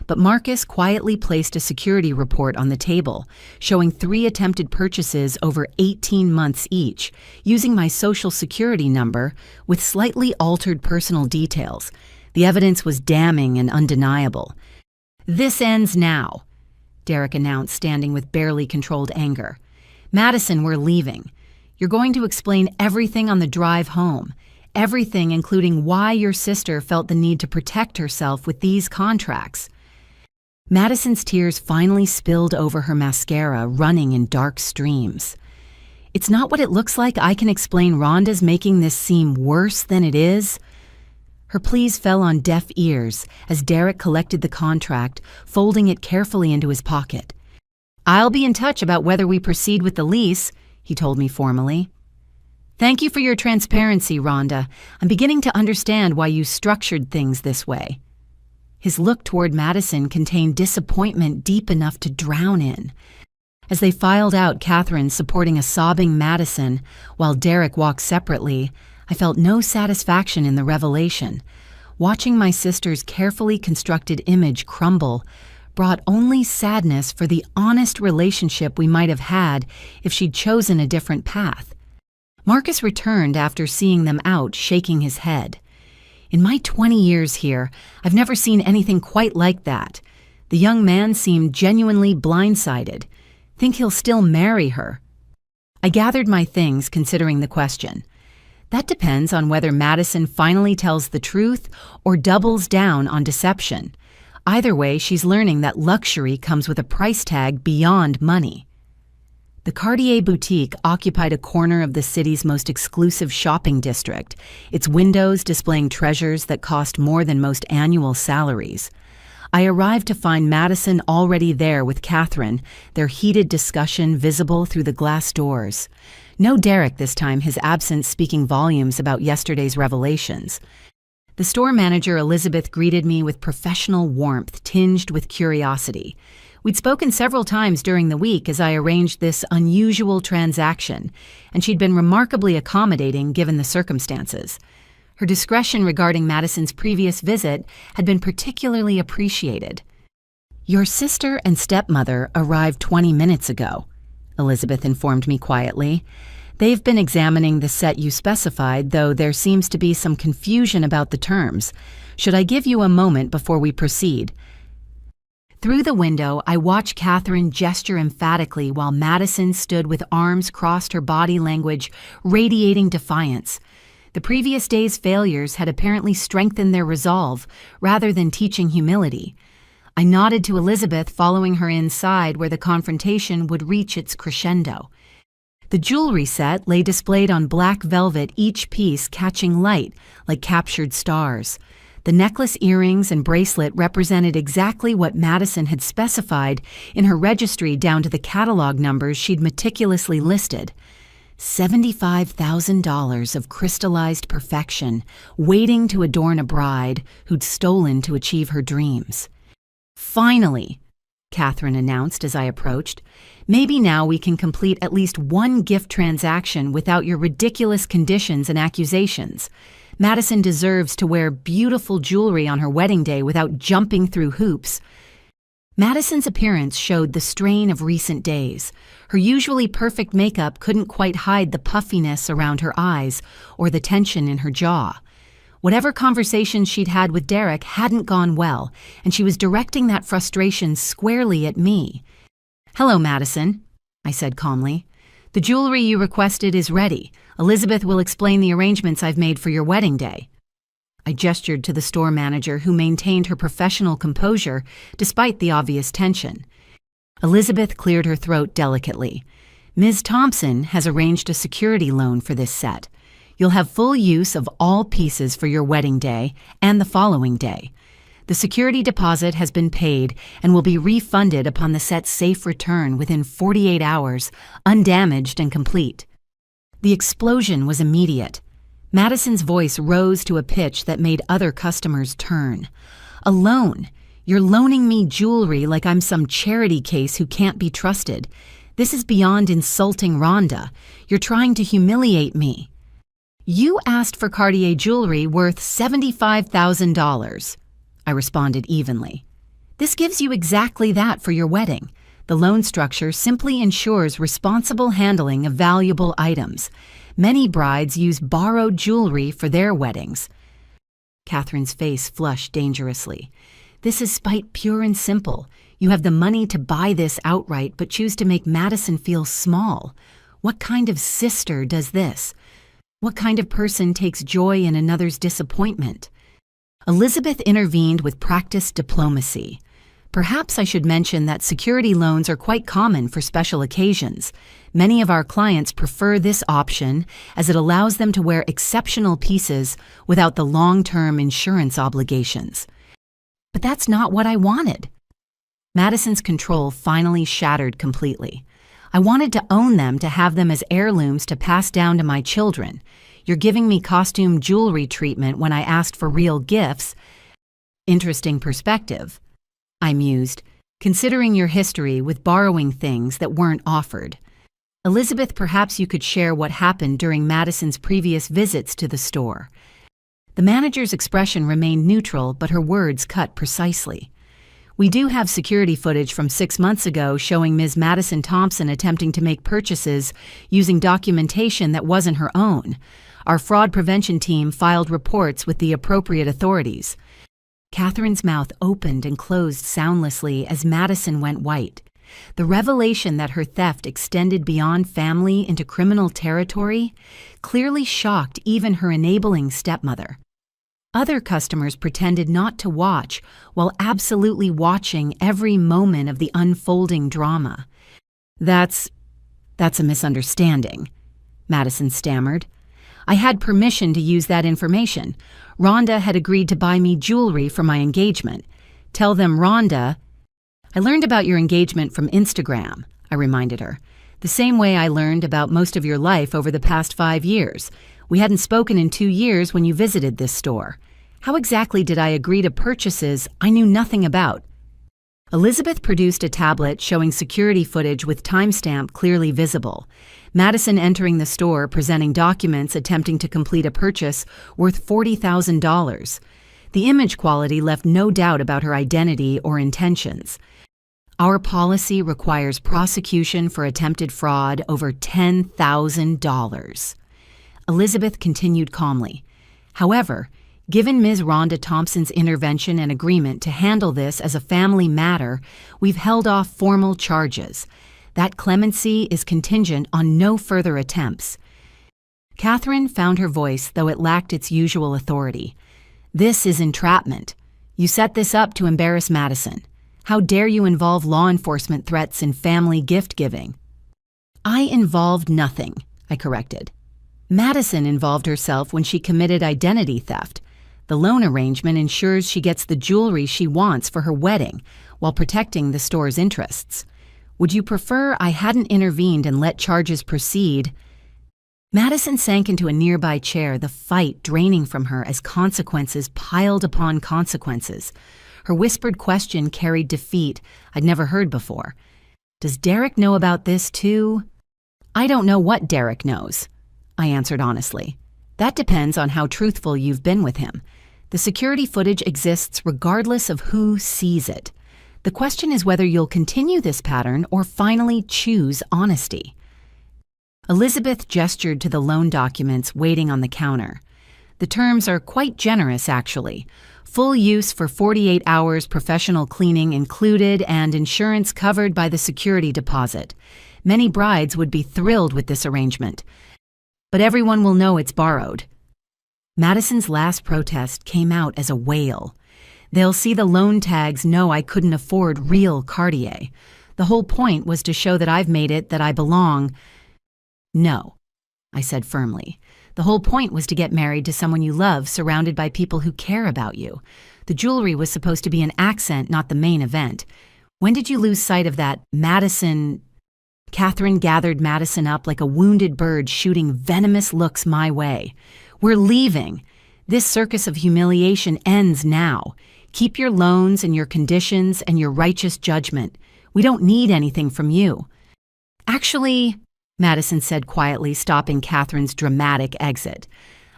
But Marcus quietly placed a security report on the table, showing 3 attempted purchases over 18 months each, using my social security number with slightly altered personal details. The evidence was damning and undeniable. "This ends now," Derek announced, standing with barely controlled anger. "Madison, we're leaving. You're going to explain everything on the drive home. Everything, including why your sister felt the need to protect herself with these contracts." Madison's tears finally spilled over her mascara, running in dark streams. "It's not what it looks like. I can explain. Rhonda's making this seem worse than it is." Her pleas fell on deaf ears as Derek collected the contract, folding it carefully into his pocket. "I'll be in touch about whether we proceed with the lease," he told me formally. "Thank you for your transparency, Rhonda. I'm beginning to understand why you structured things this way." His look toward Madison contained disappointment deep enough to drown in. As they filed out, Catherine supporting a sobbing Madison, while Derek walked separately, I felt no satisfaction in the revelation. Watching my sister's carefully constructed image crumble brought only sadness for the honest relationship we might have had if she'd chosen a different path. Marcus returned after seeing them out, shaking his head. "In my 20 years here, I've never seen anything quite like that." The young man seemed genuinely blindsided. "Think he'll still marry her?" I gathered my things, considering the question. That depends on whether Madison finally tells the truth or doubles down on deception. Either way, she's learning that luxury comes with a price tag beyond money. The Cartier boutique occupied a corner of the city's most exclusive shopping district, its windows displaying treasures that cost more than most annual salaries. I arrived to find Madison already there with Catherine, their heated discussion visible through the glass doors. No Derek this time, his absence speaking volumes about yesterday's revelations. The store manager, Elizabeth, greeted me with professional warmth tinged with curiosity. We'd spoken several times during the week as I arranged this unusual transaction, and she'd been remarkably accommodating given the circumstances. Her discretion regarding Madison's previous visit had been particularly appreciated. "Your sister and stepmother arrived 20 minutes ago," Elizabeth informed me quietly. "They've been examining the set you specified, though there seems to be some confusion about the terms. Should I give you a moment before we proceed?" Through the window, I watched Catherine gesture emphatically while Madison stood with arms crossed, her body language radiating defiance. The previous day's failures had apparently strengthened their resolve, rather than teaching humility. I nodded to Elizabeth, following her inside where the confrontation would reach its crescendo. The jewelry set lay displayed on black velvet, each piece catching light like captured stars. The necklace, earrings, and bracelet represented exactly what Madison had specified in her registry, down to the catalog numbers she'd meticulously listed. $75,000 of crystallized perfection, waiting to adorn a bride who'd stolen to achieve her dreams. "Finally," Catherine announced as I approached, "maybe now we can complete at least one gift transaction without your ridiculous conditions and accusations. Madison deserves to wear beautiful jewelry on her wedding day without jumping through hoops." Madison's appearance showed the strain of recent days. Her usually perfect makeup couldn't quite hide the puffiness around her eyes or the tension in her jaw. Whatever conversations she'd had with Derek hadn't gone well, and she was directing that frustration squarely at me. "Hello, Madison," I said calmly. "The jewelry you requested is ready. Elizabeth will explain the arrangements I've made for your wedding day." I gestured to the store manager, who maintained her professional composure despite the obvious tension. Elizabeth cleared her throat delicately. "Ms. Thompson has arranged a security loan for this set. You'll have full use of all pieces for your wedding day and the following day. The security deposit has been paid and will be refunded upon the set's safe return within 48 hours, undamaged and complete." The explosion was immediate. Madison's voice rose to a pitch that made other customers turn. "A loan? You're loaning me jewelry like I'm some charity case who can't be trusted. This is beyond insulting Rhonda. You're trying to humiliate me." "You asked for Cartier jewelry worth $75,000, I responded evenly. "This gives you exactly that for your wedding. The loan structure simply ensures responsible handling of valuable items. Many brides use borrowed jewelry for their weddings." Catherine's face flushed dangerously. "This is spite pure and simple. You have the money to buy this outright, but choose to make Madison feel small. What kind of sister does this? What kind of person takes joy in another's disappointment?" Elizabeth intervened with practiced diplomacy. Perhaps I should mention that security loans are quite common for special occasions. Many of our clients prefer this option as it allows them to wear exceptional pieces without the long-term insurance obligations. But that's not what I wanted. Madison's control finally shattered completely. I wanted to own them, to have them as heirlooms to pass down to my children. You're giving me costume jewelry treatment when I asked for real gifts. Interesting perspective, I mused, considering your history with borrowing things that weren't offered. Elizabeth, perhaps you could share what happened during Madison's previous visits to the store. The manager's expression remained neutral, but her words cut precisely. We do have security footage from 6 months ago showing Ms. Madison Thompson attempting to make purchases using documentation that wasn't her own. Our fraud prevention team filed reports with the appropriate authorities. Catherine's mouth opened and closed soundlessly as Madison went white. The revelation that her theft extended beyond family into criminal territory clearly shocked even her enabling stepmother. Other customers pretended not to watch while absolutely watching every moment of the unfolding drama. That's a misunderstanding, Madison stammered. I had permission to use that information. Rhonda had agreed to buy me jewelry for my engagement. Tell them Rhonda... I learned about your engagement from Instagram, I reminded her. The same way I learned about most of your life over the past 5 years. We hadn't spoken in 2 years when you visited this store. How exactly did I agree to purchases I knew nothing about? Elizabeth produced a tablet showing security footage with timestamp clearly visible. Madison entering the store presenting documents attempting to complete a purchase worth $40,000. The image quality left no doubt about her identity or intentions. Our policy requires prosecution for attempted fraud over $10,000. Elizabeth continued calmly. However, given Ms. Rhonda Thompson's intervention and agreement to handle this as a family matter, we've held off formal charges. That clemency is contingent on no further attempts. Catherine found her voice, though it lacked its usual authority. This is entrapment. You set this up to embarrass Madison. How dare you involve law enforcement threats in family gift-giving? I involved nothing, I corrected. Madison involved herself when she committed identity theft. The loan arrangement ensures she gets the jewelry she wants for her wedding while protecting the store's interests. Would you prefer I hadn't intervened and let charges proceed? Madison sank into a nearby chair, the fight draining from her as consequences piled upon consequences. Her whispered question carried defeat I'd never heard before. Does Derek know about this too? I don't know what Derek knows, I answered honestly. That depends on how truthful you've been with him. The security footage exists regardless of who sees it. The question is whether you'll continue this pattern or finally choose honesty. Elizabeth gestured to the loan documents waiting on the counter. The terms are quite generous, actually. Full use for 48 hours, professional cleaning included, and insurance covered by the security deposit. Many brides would be thrilled with this arrangement. But everyone will know it's borrowed. Madison's last protest came out as a wail. They'll see the loan tags, know I couldn't afford real Cartier. The whole point was to show that I've made it, that I belong. No, I said firmly. The whole point was to get married to someone you love, surrounded by people who care about you. The jewelry was supposed to be an accent, not the main event. When did you lose sight of that, Madison? Catherine gathered Madison up like a wounded bird shooting venomous looks my way. We're leaving. This circus of humiliation ends now. Keep your loans and your conditions and your righteous judgment. We don't need anything from you. Actually, Madison said quietly, stopping Catherine's dramatic exit.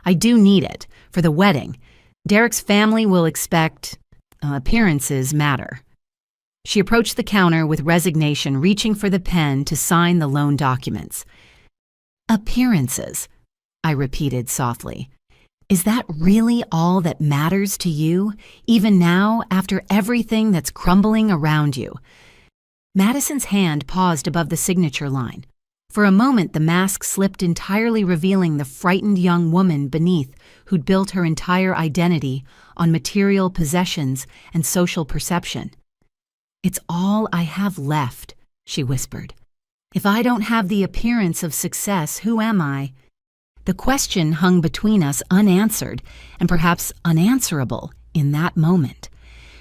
I do need it for the wedding. Derek's family will expect appearances matter. She approached the counter with resignation, reaching for the pen to sign the loan documents. Appearances, I repeated softly. Is that really all that matters to you, even now, after everything that's crumbling around you? Madison's hand paused above the signature line. For a moment, the mask slipped entirely, revealing the frightened young woman beneath who'd built her entire identity on material possessions and social perception. "It's all I have left," she whispered. "If I don't have the appearance of success, who am I?" The question hung between us unanswered and perhaps unanswerable in that moment.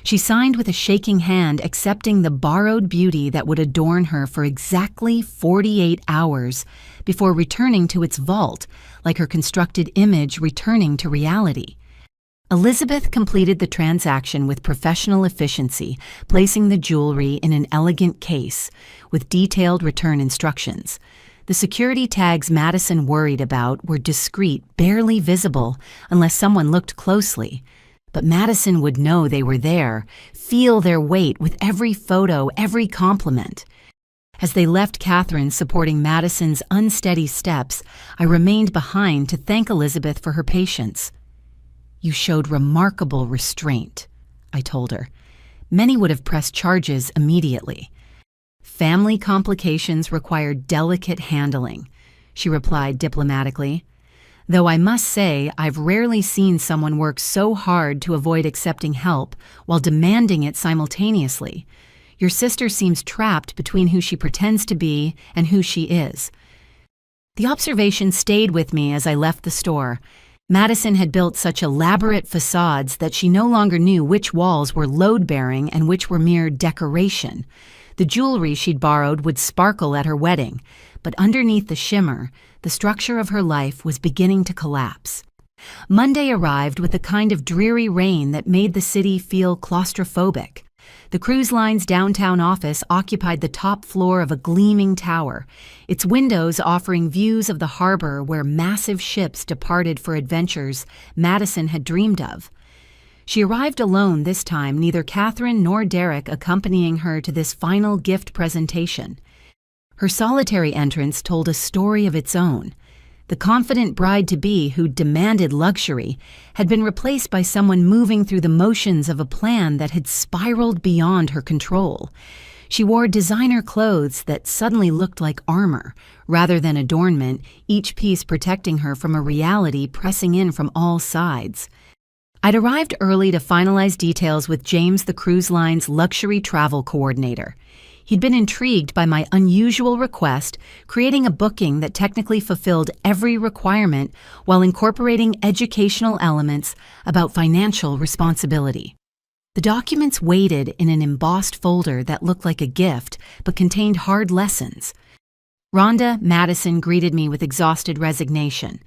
She signed with a shaking hand, accepting the borrowed beauty that would adorn her for exactly 48 hours before returning to its vault, like her constructed image returning to reality. Elizabeth completed the transaction with professional efficiency, placing the jewelry in an elegant case with detailed return instructions. The security tags Madison worried about were discreet, barely visible unless someone looked closely. But Madison would know they were there, feel their weight with every photo, every compliment. As they left Catherine supporting Madison's unsteady steps, I remained behind to thank Elizabeth for her patience. "You showed remarkable restraint," I told her. "Many would have pressed charges immediately." "Family complications require delicate handling," she replied diplomatically. "Though I must say I've rarely seen someone work so hard to avoid accepting help while demanding it simultaneously. Your sister seems trapped between who she pretends to be and who she is." The observation stayed with me as I left the store. Madison had built such elaborate facades that she no longer knew which walls were load-bearing and which were mere decoration. The jewelry she'd borrowed would sparkle at her wedding, but underneath the shimmer, the structure of her life was beginning to collapse. Monday arrived with a kind of dreary rain that made the city feel claustrophobic. The cruise line's downtown office occupied the top floor of a gleaming tower, its windows offering views of the harbor where massive ships departed for adventures Madison had dreamed of. She arrived alone this time, neither Catherine nor Derek accompanying her to this final gift presentation. Her solitary entrance told a story of its own. The confident bride-to-be who demanded luxury had been replaced by someone moving through the motions of a plan that had spiraled beyond her control. She wore designer clothes that suddenly looked like armor, rather than adornment, each piece protecting her from a reality pressing in from all sides. I'd arrived early to finalize details with James, the cruise line's luxury travel coordinator. He'd been intrigued by my unusual request, creating a booking that technically fulfilled every requirement while incorporating educational elements about financial responsibility. The documents waited in an embossed folder that looked like a gift but contained hard lessons. Rhonda Madison greeted me with exhausted resignation.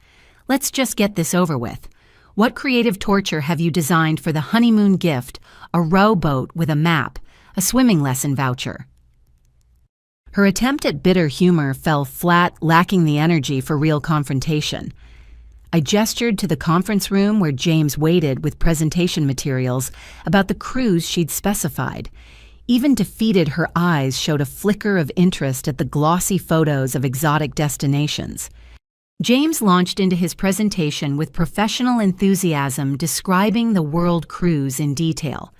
"Let's just get this over with. What creative torture have you designed for the honeymoon gift, a rowboat with a map, a swimming lesson voucher?" Her attempt at bitter humor fell flat, lacking the energy for real confrontation. I gestured to the conference room where James waited with presentation materials about the cruise she'd specified. Even defeated, her eyes showed a flicker of interest at the glossy photos of exotic destinations. James launched into his presentation with professional enthusiasm, describing the world cruise in detail.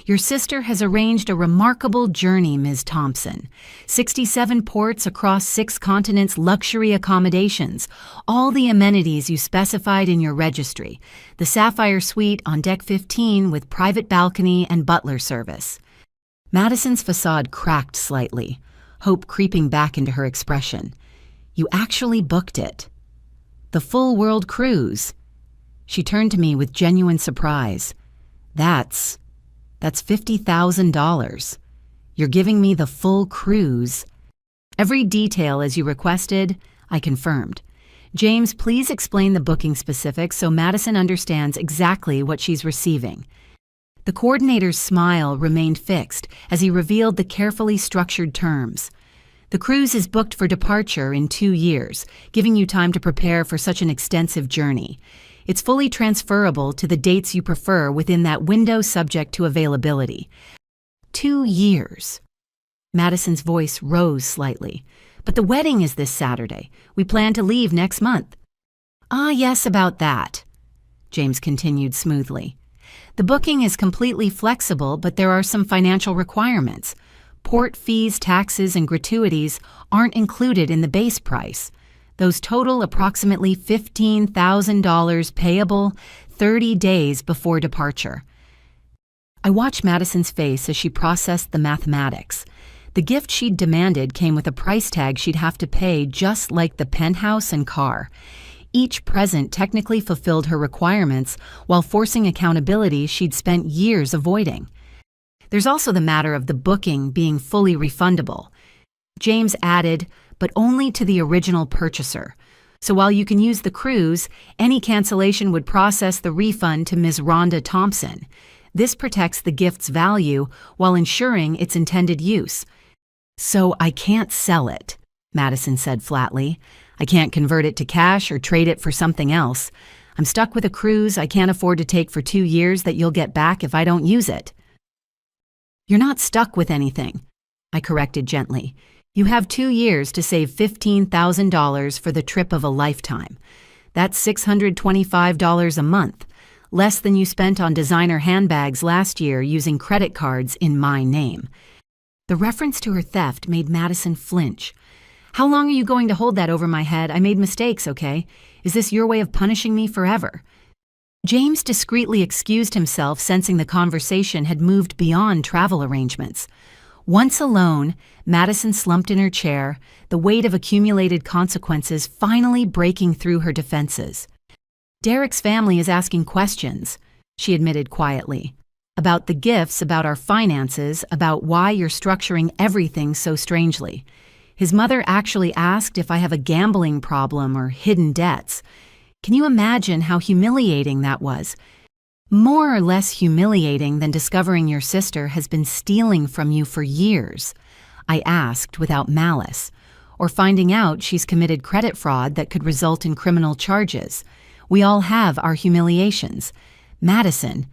"Your sister has arranged a remarkable journey, Ms. Thompson. 67 ports across 6 continents, luxury accommodations, all the amenities you specified in your registry. The Sapphire Suite on Deck 15 with private balcony and butler service." Madison's facade cracked slightly, hope creeping back into her expression. "You actually booked it. The full world cruise." She turned to me with genuine surprise. That's $50,000. You're giving me the full cruise." "Every detail as you requested," I confirmed. "James, please explain the booking specifics so Madison understands exactly what she's receiving." The coordinator's smile remained fixed as he revealed the carefully structured terms. "The cruise is booked for departure in 2 years, giving you time to prepare for such an extensive journey. It's fully transferable to the dates you prefer within that window subject to availability." 2 years. Madison's voice rose slightly. "But the wedding is this Saturday. We plan to leave next month." "Ah, yes, about that," James continued smoothly. "The booking is completely flexible, but there are some financial requirements. Port fees, taxes, and gratuities aren't included in the base price. Those total approximately $15,000 payable 30 days before departure." I watched Madison's face as she processed the mathematics. The gift she'd demanded came with a price tag she'd have to pay, just like the penthouse and car. Each present technically fulfilled her requirements while forcing accountability she'd spent years avoiding. There's also the matter of the booking being fully refundable. James added, but only to the original purchaser. So while you can use the cruise, any cancellation would process the refund to Ms. Rhonda Thompson. This protects the gift's value while ensuring its intended use. So I can't sell it, Madison said flatly. I can't convert it to cash or trade it for something else. I'm stuck with a cruise I can't afford to take for 2 years that you'll get back if I don't use it. You're not stuck with anything, I corrected gently. You have 2 years to save $15,000 for the trip of a lifetime. That's $625 a month, less than you spent on designer handbags last year using credit cards in my name. The reference to her theft made Madison flinch. How long are you going to hold that over my head? I made mistakes, okay? Is this your way of punishing me forever? James discreetly excused himself, sensing the conversation had moved beyond travel arrangements. Once alone, Madison slumped in her chair, the weight of accumulated consequences finally breaking through her defenses. Derek's family is asking questions, she admitted quietly. About the gifts, about our finances, about why you're structuring everything so strangely. His mother actually asked if I have a gambling problem or hidden debts. Can you imagine how humiliating that was? More or less humiliating than discovering your sister has been stealing from you for years, I asked without malice, or finding out she's committed credit fraud that could result in criminal charges. We all have our humiliations. Madison.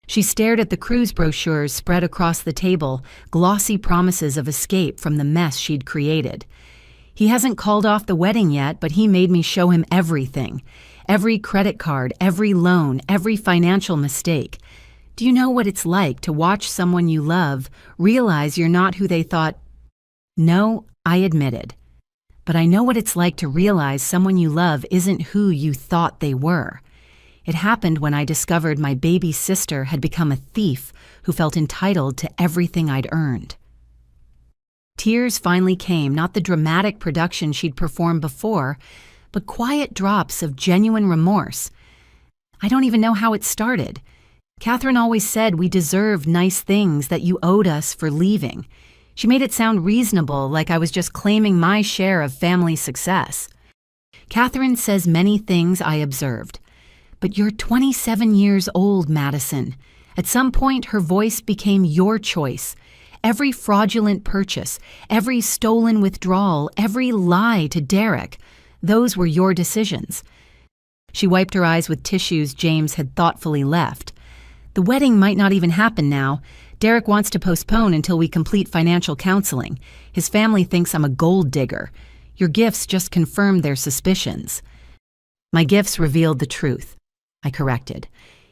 She stared at the cruise brochures spread across the table, glossy promises of escape from the mess she'd created. He hasn't called off the wedding yet, but he made me show him everything. Every credit card, every loan, every financial mistake. Do you know what it's like to watch someone you love realize you're not who they thought? No, I admitted. But I know what it's like to realize someone you love isn't who you thought they were. It happened when I discovered my baby sister had become a thief who felt entitled to everything I'd earned. Tears finally came, not the dramatic production she'd performed before, but quiet drops of genuine remorse. I don't even know how it started. Catherine always said we deserved nice things that you owed us for leaving. She made it sound reasonable, like I was just claiming my share of family success. Catherine says many things I observed. But you're 27 years old, Madison. At some point, her voice became your choice. Every fraudulent purchase, every stolen withdrawal, every lie to Derek, those were your decisions. She wiped her eyes with tissues James had thoughtfully left. The wedding might not even happen now. Derek wants to postpone until we complete financial counseling. His family thinks I'm a gold digger. Your gifts just confirmed their suspicions. My gifts revealed the truth, I corrected.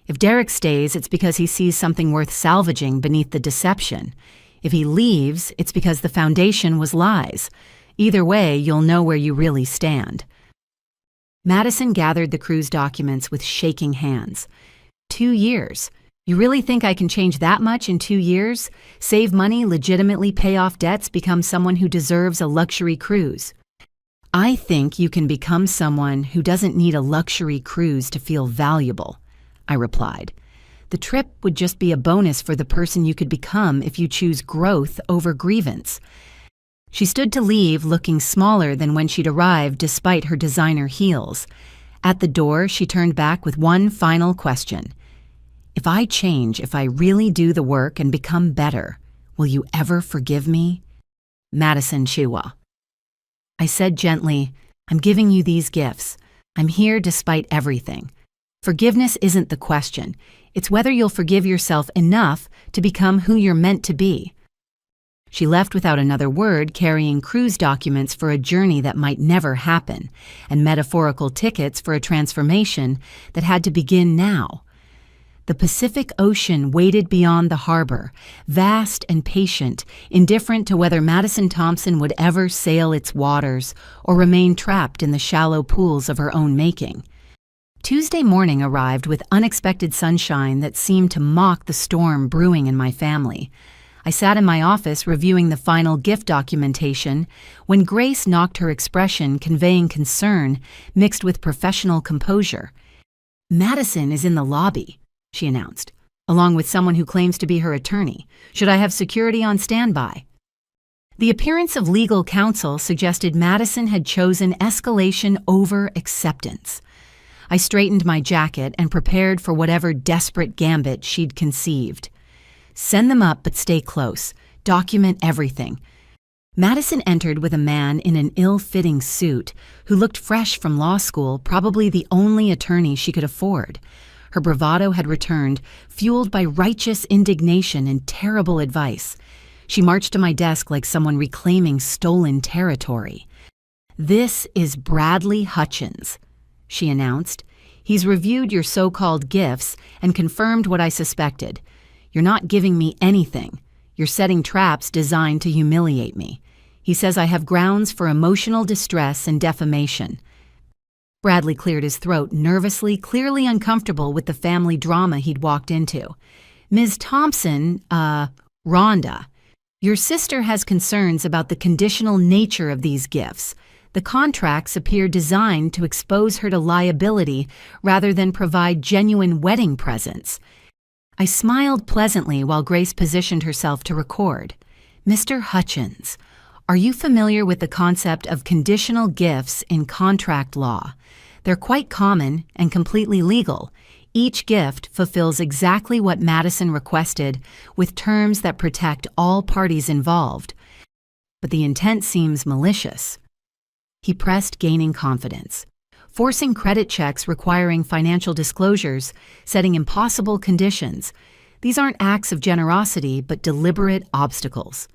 If Derek stays, it's because he sees something worth salvaging beneath the deception. If he leaves, it's because the foundation was lies. Either way, you'll know where you really stand. Madison gathered the cruise documents with shaking hands. 2 years. You really think I can change that much in 2 years? Save money, legitimately pay off debts, become someone who deserves a luxury cruise? I think you can become someone who doesn't need a luxury cruise to feel valuable, I replied. The trip would just be a bonus for the person you could become if you choose growth over grievance. She stood to leave, looking smaller than when she'd arrived despite her designer heels. At the door, she turned back with one final question. If I change, if I really do the work and become better, will you ever forgive me? Madison Chiwa. I said gently, I'm giving you these gifts. I'm here despite everything. Forgiveness isn't the question. It's whether you'll forgive yourself enough to become who you're meant to be. She left without another word, carrying cruise documents for a journey that might never happen, and metaphorical tickets for a transformation that had to begin now. The Pacific Ocean waited beyond the harbor, vast and patient, indifferent to whether Madison Thompson would ever sail its waters or remain trapped in the shallow pools of her own making. Tuesday morning arrived with unexpected sunshine that seemed to mock the storm brewing in my family. I sat in my office reviewing the final gift documentation when Grace knocked her expression conveying concern mixed with professional composure. "Madison is in the lobby," she announced, along with someone who claims to be her attorney. "Should I have security on standby?" The appearance of legal counsel suggested Madison had chosen escalation over acceptance. I straightened my jacket and prepared for whatever desperate gambit she'd conceived. "Send them up, but stay close. Document everything." Madison entered with a man in an ill-fitting suit who looked fresh from law school, probably the only attorney she could afford. Her bravado had returned, fueled by righteous indignation and terrible advice. She marched to my desk like someone reclaiming stolen territory. "This is Bradley Hutchins," she announced. "He's reviewed your so-called gifts and confirmed what I suspected. You're not giving me anything. You're setting traps designed to humiliate me. He says I have grounds for emotional distress and defamation." Bradley cleared his throat nervously, clearly uncomfortable with the family drama he'd walked into. "Ms. Thompson, Rhonda, your sister has concerns about the conditional nature of these gifts. The contracts appear designed to expose her to liability rather than provide genuine wedding presents." I smiled pleasantly while Grace positioned herself to record. "Mr. Hutchins, are you familiar with the concept of conditional gifts in contract law? They're quite common and completely legal. Each gift fulfills exactly what Madison requested, with terms that protect all parties involved. But the intent seems malicious." He pressed, gaining confidence. "Forcing credit checks requiring financial disclosures, setting impossible conditions. These aren't acts of generosity, but deliberate obstacles."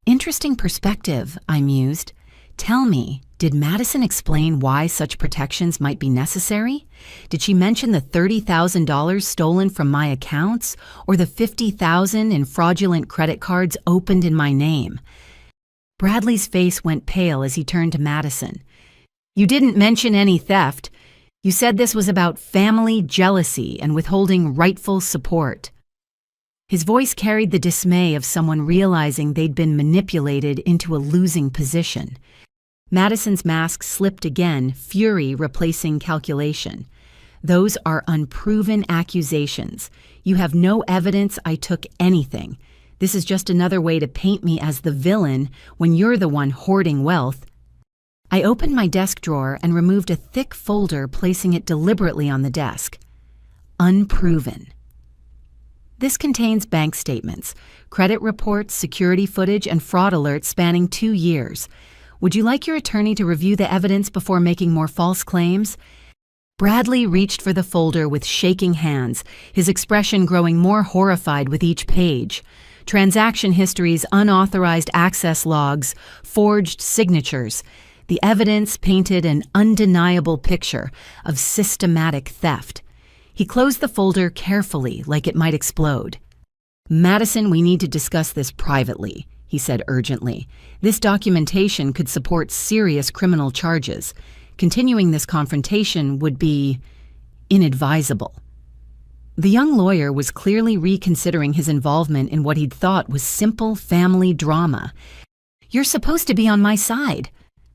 "Interesting perspective," I mused. "Tell me, did Madison explain why such protections might be necessary? Did she mention the $30,000 stolen from my accounts, or the $50,000 in fraudulent credit cards opened in my name?" Bradley's face went pale as he turned to Madison. "You didn't mention any theft. You said this was about family jealousy and withholding rightful support." His voice carried the dismay of someone realizing they'd been manipulated into a losing position. Madison's mask slipped again, fury replacing calculation. "Those are unproven accusations. You have no evidence I took anything. This is just another way to paint me as the villain when you're the one hoarding wealth." I opened my desk drawer and removed a thick folder, placing it deliberately on the desk. "Unproven." This contains bank statements, credit reports, security footage, and fraud alerts spanning 2 years. Would you like your attorney to review the evidence before making more false claims? Bradley reached for the folder with shaking hands, his expression growing more horrified with each page. Transaction histories, unauthorized access logs, forged signatures. The evidence painted an undeniable picture of systematic theft. He closed the folder carefully, like it might explode. "Madison, we need to discuss this privately," he said urgently. "This documentation could support serious criminal charges. Continuing this confrontation would be inadvisable." The young lawyer was clearly reconsidering his involvement in what he'd thought was simple family drama. "You're supposed to be on my side,"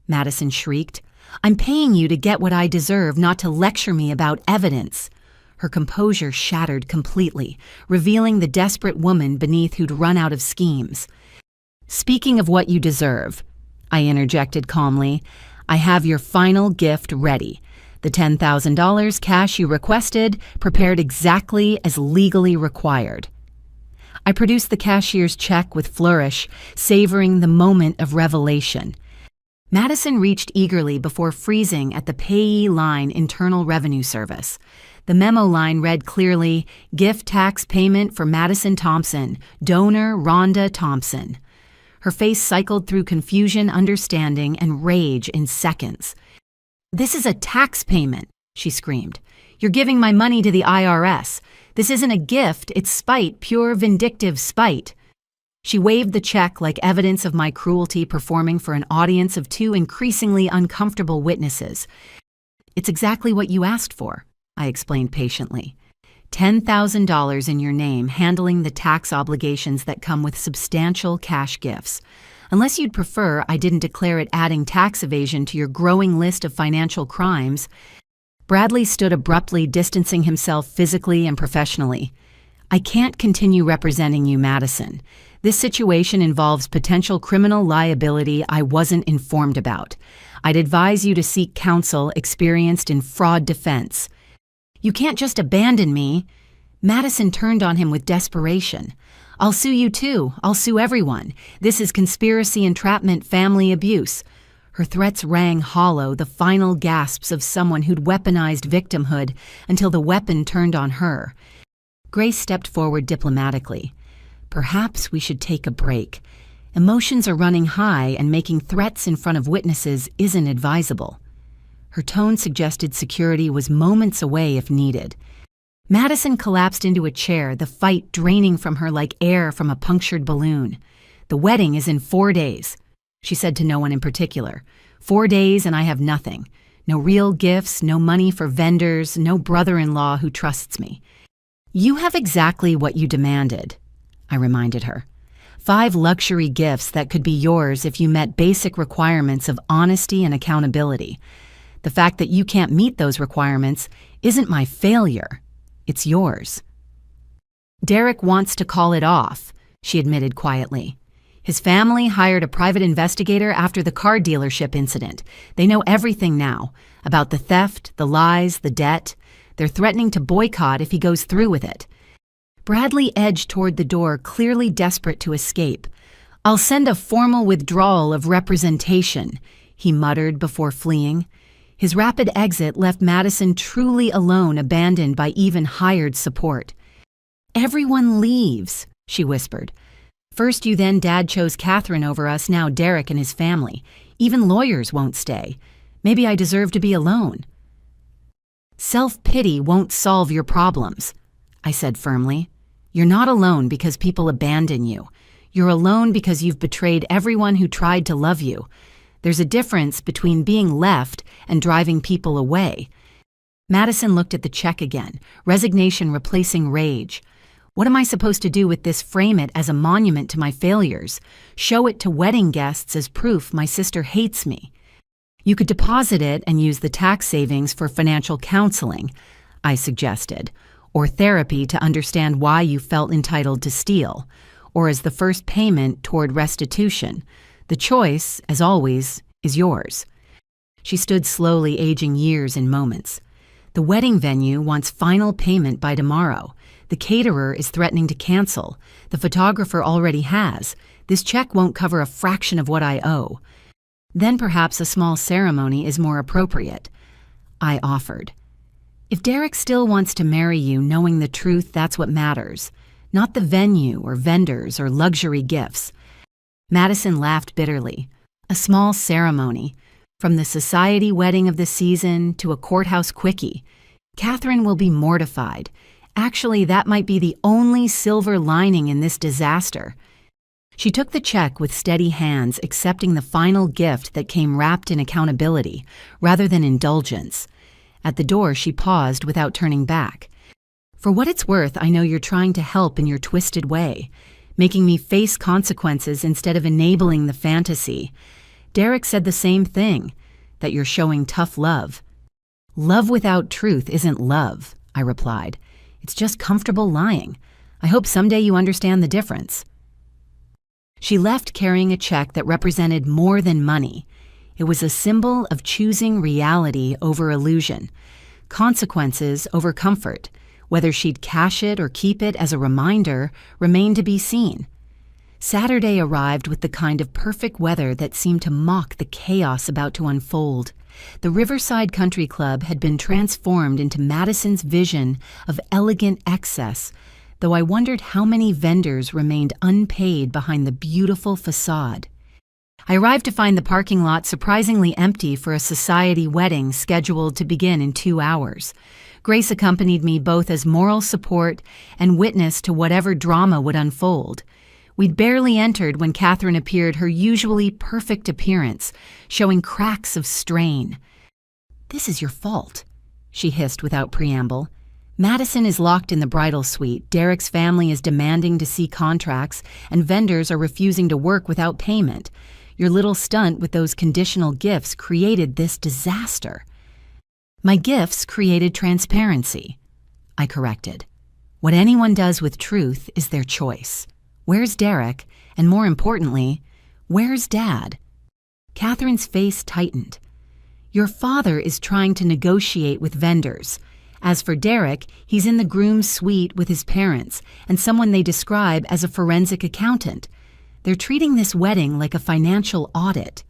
Madison shrieked. "I'm paying you to get what I deserve, not to lecture me about evidence." Her composure shattered completely, revealing the desperate woman beneath who'd run out of schemes. "Speaking of what you deserve," I interjected calmly, "I have your final gift ready. The $10,000 cash you requested, prepared exactly as legally required." I produced the cashier's check with flourish, savoring the moment of revelation. Madison reached eagerly before freezing at the payee line Internal Revenue Service. The memo line read clearly, "Gift tax payment for Madison Thompson, donor Rhonda Thompson." Her face cycled through confusion, understanding, and rage in seconds. "This is a tax payment," she screamed. "You're giving my money to the IRS. This isn't a gift, it's spite, pure vindictive spite." She waved the check like evidence of my cruelty performing for an audience of 2 increasingly uncomfortable witnesses. It's exactly what you asked for, I explained patiently. $10,000 in your name, handling the tax obligations that come with substantial cash gifts. Unless you'd prefer I didn't declare it adding tax evasion to your growing list of financial crimes. Bradley stood abruptly, distancing himself physically and professionally. I can't continue representing you, Madison. This situation involves potential criminal liability I wasn't informed about. I'd advise you to seek counsel experienced in fraud defense. You can't just abandon me. Madison turned on him with desperation. I'll sue you too. I'll sue everyone. This is conspiracy, entrapment, family abuse. Her threats rang hollow, the final gasps of someone who'd weaponized victimhood until the weapon turned on her. Grace stepped forward diplomatically. Perhaps we should take a break. Emotions are running high, and making threats in front of witnesses isn't advisable. Her tone suggested security was moments away if needed. Madison collapsed into a chair, the fight draining from her like air from a punctured balloon. The wedding is in 4 days, she said to no one in particular. 4 days and I have nothing. No real gifts, no money for vendors, no brother-in-law who trusts me. You have exactly what you demanded, I reminded her. 5 luxury gifts that could be yours if you met basic requirements of honesty and accountability. The fact that you can't meet those requirements isn't my failure. It's yours. Derek wants to call it off, she admitted quietly. His family hired a private investigator after the car dealership incident. They know everything now about the theft, the lies, the debt. They're threatening to boycott if he goes through with it. Bradley edged toward the door, clearly desperate to escape. I'll send a formal withdrawal of representation, he muttered before fleeing. His rapid exit left Madison truly alone, abandoned by even hired support. Everyone leaves, she whispered. First you, then Dad chose Catherine over us, now Derek and his family. Even lawyers won't stay. Maybe I deserve to be alone. Self-pity won't solve your problems, I said firmly. You're not alone because people abandon you. You're alone because you've betrayed everyone who tried to love you. There's a difference between being left and driving people away. Madison looked at the check again, resignation replacing rage. What am I supposed to do with this? Frame it as a monument to my failures. Show it to wedding guests as proof my sister hates me. You could deposit it and use the tax savings for financial counseling, I suggested, or therapy to understand why you felt entitled to steal, or as the first payment toward restitution. The choice, as always, is yours. She stood slowly, aging years in moments. The wedding venue wants final payment by tomorrow. The caterer is threatening to cancel. The photographer already has. This check won't cover a fraction of what I owe. Then perhaps a small ceremony is more appropriate, I offered. If Derek still wants to marry you, knowing the truth, that's what matters. Not the venue or vendors or luxury gifts. Madison laughed bitterly. A small ceremony, from the society wedding of the season to a courthouse quickie. Catherine will be mortified. Actually, that might be the only silver lining in this disaster. She took the check with steady hands, accepting the final gift that came wrapped in accountability, rather than indulgence. At the door, she paused without turning back. For what it's worth, I know you're trying to help in your twisted way, making me face consequences instead of enabling the fantasy. Derek said the same thing, that you're showing tough love. Love without truth isn't love, I replied. It's just comfortable lying. I hope someday you understand the difference. She left carrying a check that represented more than money. It was a symbol of choosing reality over illusion, consequences over comfort. Whether she'd cash it or keep it as a reminder remained to be seen. Saturday arrived with the kind of perfect weather that seemed to mock the chaos about to unfold. The Riverside Country Club had been transformed into Madison's vision of elegant excess, though I wondered how many vendors remained unpaid behind the beautiful facade. I arrived to find the parking lot surprisingly empty for a society wedding scheduled to begin in 2 hours. Grace accompanied me both as moral support and witness to whatever drama would unfold. We'd barely entered when Catherine appeared, her usually perfect appearance, showing cracks of strain. "This is your fault," she hissed without preamble. "Madison is locked in the bridal suite, Derek's family is demanding to see contracts, and vendors are refusing to work without payment. Your little stunt with those conditional gifts created this disaster." "My gifts created transparency," I corrected. "What anyone does with truth is their choice. Where's Derek? And more importantly, where's Dad?" Catherine's face tightened. "Your father is trying to negotiate with vendors. As for Derek, he's in the groom's suite with his parents and someone they describe as a forensic accountant. They're treating this wedding like a financial audit."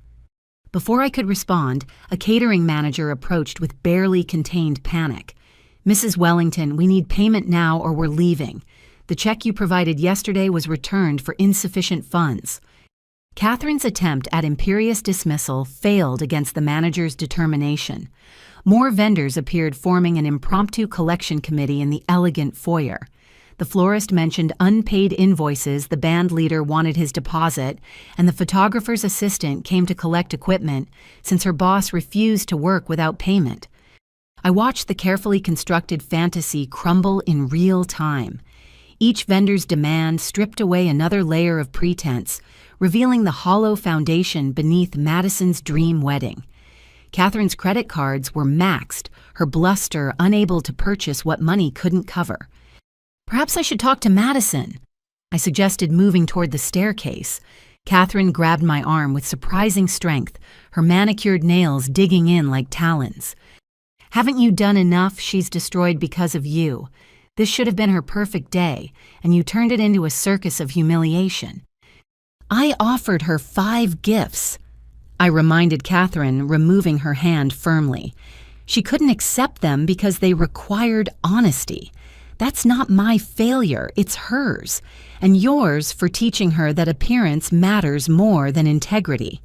Before I could respond, a catering manager approached with barely contained panic. "Mrs. Wellington, we need payment now or we're leaving. The check you provided yesterday was returned for insufficient funds." Catherine's attempt at imperious dismissal failed against the manager's determination. More vendors appeared, forming an impromptu collection committee in the elegant foyer. The florist mentioned unpaid invoices, the band leader wanted his deposit, and the photographer's assistant came to collect equipment since her boss refused to work without payment. I watched the carefully constructed fantasy crumble in real time. Each vendor's demand stripped away another layer of pretense, revealing the hollow foundation beneath Madison's dream wedding. Catherine's credit cards were maxed, her bluster unable to purchase what money couldn't cover. "Perhaps I should talk to Madison," I suggested, moving toward the staircase. Catherine grabbed my arm with surprising strength, her manicured nails digging in like talons. "Haven't you done enough? She's destroyed because of you. This should have been her perfect day, and you turned it into a circus of humiliation." "I offered her 5 gifts," I reminded Catherine, removing her hand firmly. "She couldn't accept them because they required honesty. That's not my failure, it's hers, and yours for teaching her that appearance matters more than integrity."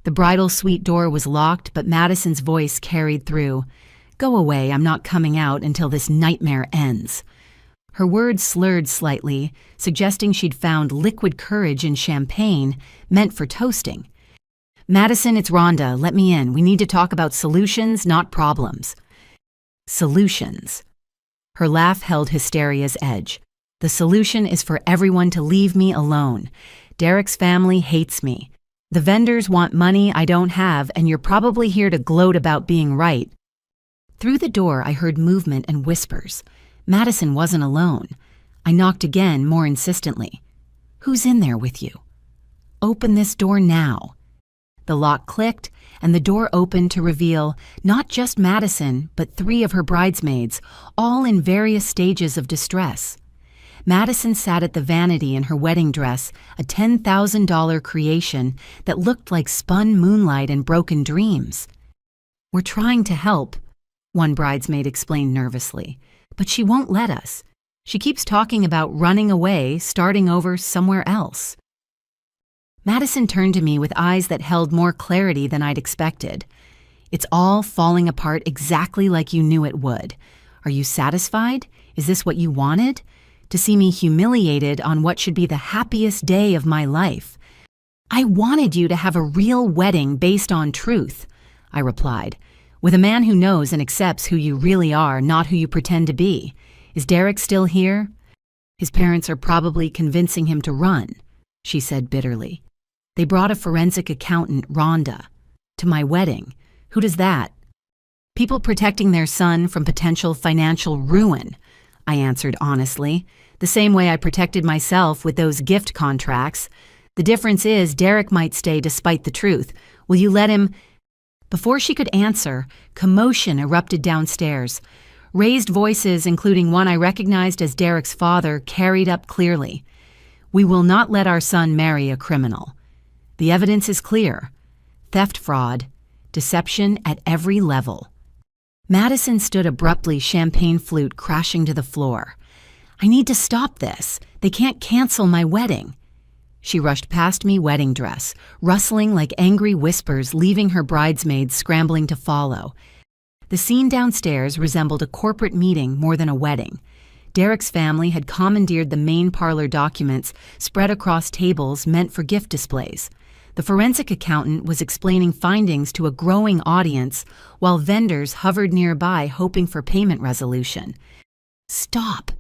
The bridal suite door was locked, but Madison's voice carried through. "Go away, I'm not coming out until this nightmare ends." Her words slurred slightly, suggesting she'd found liquid courage in champagne meant for toasting. "Madison, it's Rhonda. Let me in. We need to talk about solutions, not problems." "Solutions." Her laugh held hysteria's edge. "The solution is for everyone to leave me alone. Derek's family hates me. The vendors want money I don't have, and you're probably here to gloat about being right." Through the door, I heard movement and whispers. Madison wasn't alone. I knocked again, more insistently. "Who's in there with you?" "Open this door now." The lock clicked, and the door opened to reveal not just Madison, but 3 of her bridesmaids, all in various stages of distress. Madison sat at the vanity in her wedding dress, a $10,000 creation that looked like spun moonlight and broken dreams. "We're trying to help," one bridesmaid explained nervously, "but she won't let us. She keeps talking about running away, starting over somewhere else." Madison turned to me with eyes that held more clarity than I'd expected. "It's all falling apart exactly like you knew it would. Are you satisfied? Is this what you wanted? To see me humiliated on what should be the happiest day of my life?" "I wanted you to have a real wedding based on truth," I replied, "with a man who knows and accepts who you really are, not who you pretend to be. Is Derek still here?" "His parents are probably convincing him to run," she said bitterly. "They brought a forensic accountant, Rhonda, to my wedding. Who does that?" "People protecting their son from potential financial ruin," I answered honestly, "the same way I protected myself with those gift contracts. The difference is Derek might stay despite the truth. Will you let him—" Before she could answer, commotion erupted downstairs. Raised voices, including one I recognized as Derek's father, carried up clearly. "We will not let our son marry a criminal. The evidence is clear. Theft, fraud, deception at every level." Madison stood abruptly, champagne flute crashing to the floor. "I need to stop this. They can't cancel my wedding." She rushed past me, wedding dress, rustling like angry whispers, leaving her bridesmaids scrambling to follow. The scene downstairs resembled a corporate meeting more than a wedding. Derek's family had commandeered the main parlor documents spread across tables meant for gift displays. The forensic accountant was explaining findings to a growing audience while vendors hovered nearby hoping for payment resolution. "Stop!"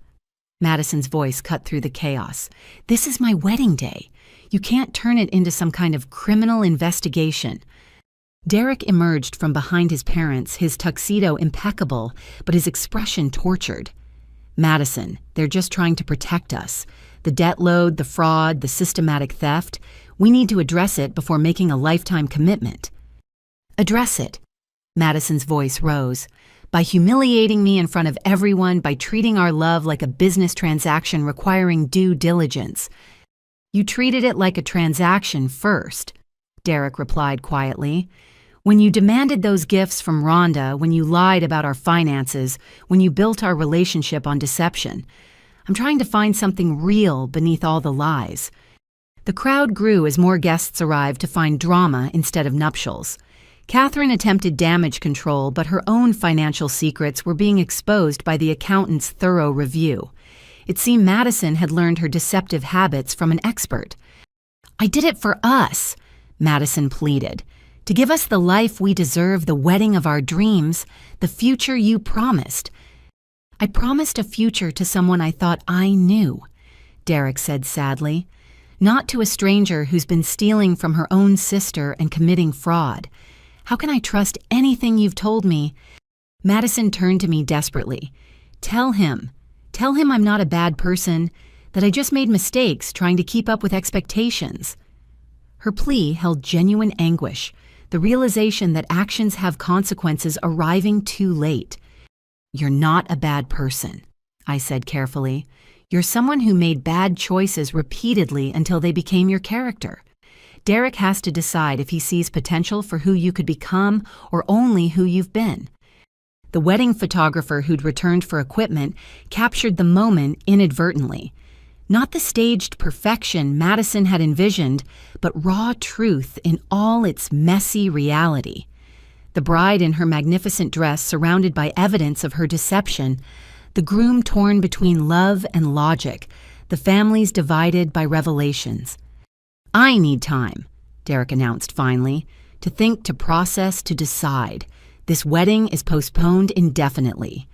Madison's voice cut through the chaos. "This is my wedding day. You can't turn it into some kind of criminal investigation." Derek emerged from behind his parents, his tuxedo impeccable, but his expression tortured. "Madison, they're just trying to protect us. The debt load, the fraud, the systematic theft. We need to address it before making a lifetime commitment." "Address it." Madison's voice rose. "By humiliating me in front of everyone, by treating our love like a business transaction requiring due diligence." "You treated it like a transaction first," Derek replied quietly. "When you demanded those gifts from Rhonda, when you lied about our finances, when you built our relationship on deception. I'm trying to find something real beneath all the lies." The crowd grew as more guests arrived to find drama instead of nuptials. Catherine attempted damage control, but her own financial secrets were being exposed by the accountant's thorough review. It seemed Madison had learned her deceptive habits from an expert. "I did it for us," Madison pleaded. "To give us the life we deserve, the wedding of our dreams, the future you promised." "I promised a future to someone I thought I knew," Derek said sadly. "Not to a stranger who's been stealing from her own sister and committing fraud. How can I trust anything you've told me?" Madison turned to me desperately. Tell him I'm not a bad person, that I just made mistakes trying to keep up with expectations." Her plea held genuine anguish, the realization that actions have consequences arriving too late. "You're not a bad person," I said carefully. "You're someone who made bad choices repeatedly until they became your character. Derek has to decide if he sees potential for who you could become or only who you've been." The wedding photographer who'd returned for equipment captured the moment inadvertently. Not the staged perfection Madison had envisioned, but raw truth in all its messy reality. The bride in her magnificent dress surrounded by evidence of her deception, the groom torn between love and logic, the families divided by revelations. "I need time," Derek announced finally, "to think, to process, to decide. This wedding is postponed indefinitely."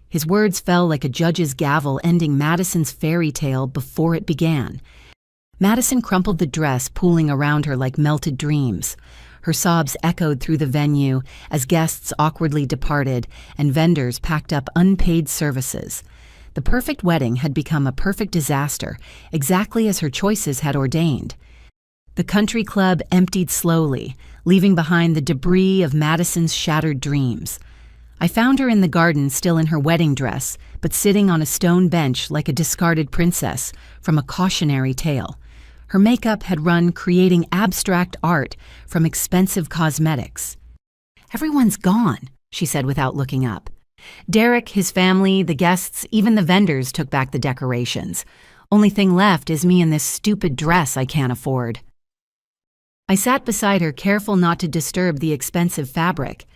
His words fell like a judge's gavel ending Madison's fairy tale before it began. Madison crumpled the dress pooling around her like melted dreams. Her sobs echoed through the venue as guests awkwardly departed and vendors packed up unpaid services. The perfect wedding had become a perfect disaster, exactly as her choices had ordained. The country club emptied slowly, leaving behind the debris of Madison's shattered dreams. I found her in the garden still in her wedding dress, but sitting on a stone bench like a discarded princess from a cautionary tale. Her makeup had run creating abstract art from expensive cosmetics. "Everyone's gone," she said without looking up. Derek, his family, the guests, even the vendors took back the decorations. Only thing left is me in this stupid dress I can't afford. I sat beside her, careful not to disturb the expensive fabric.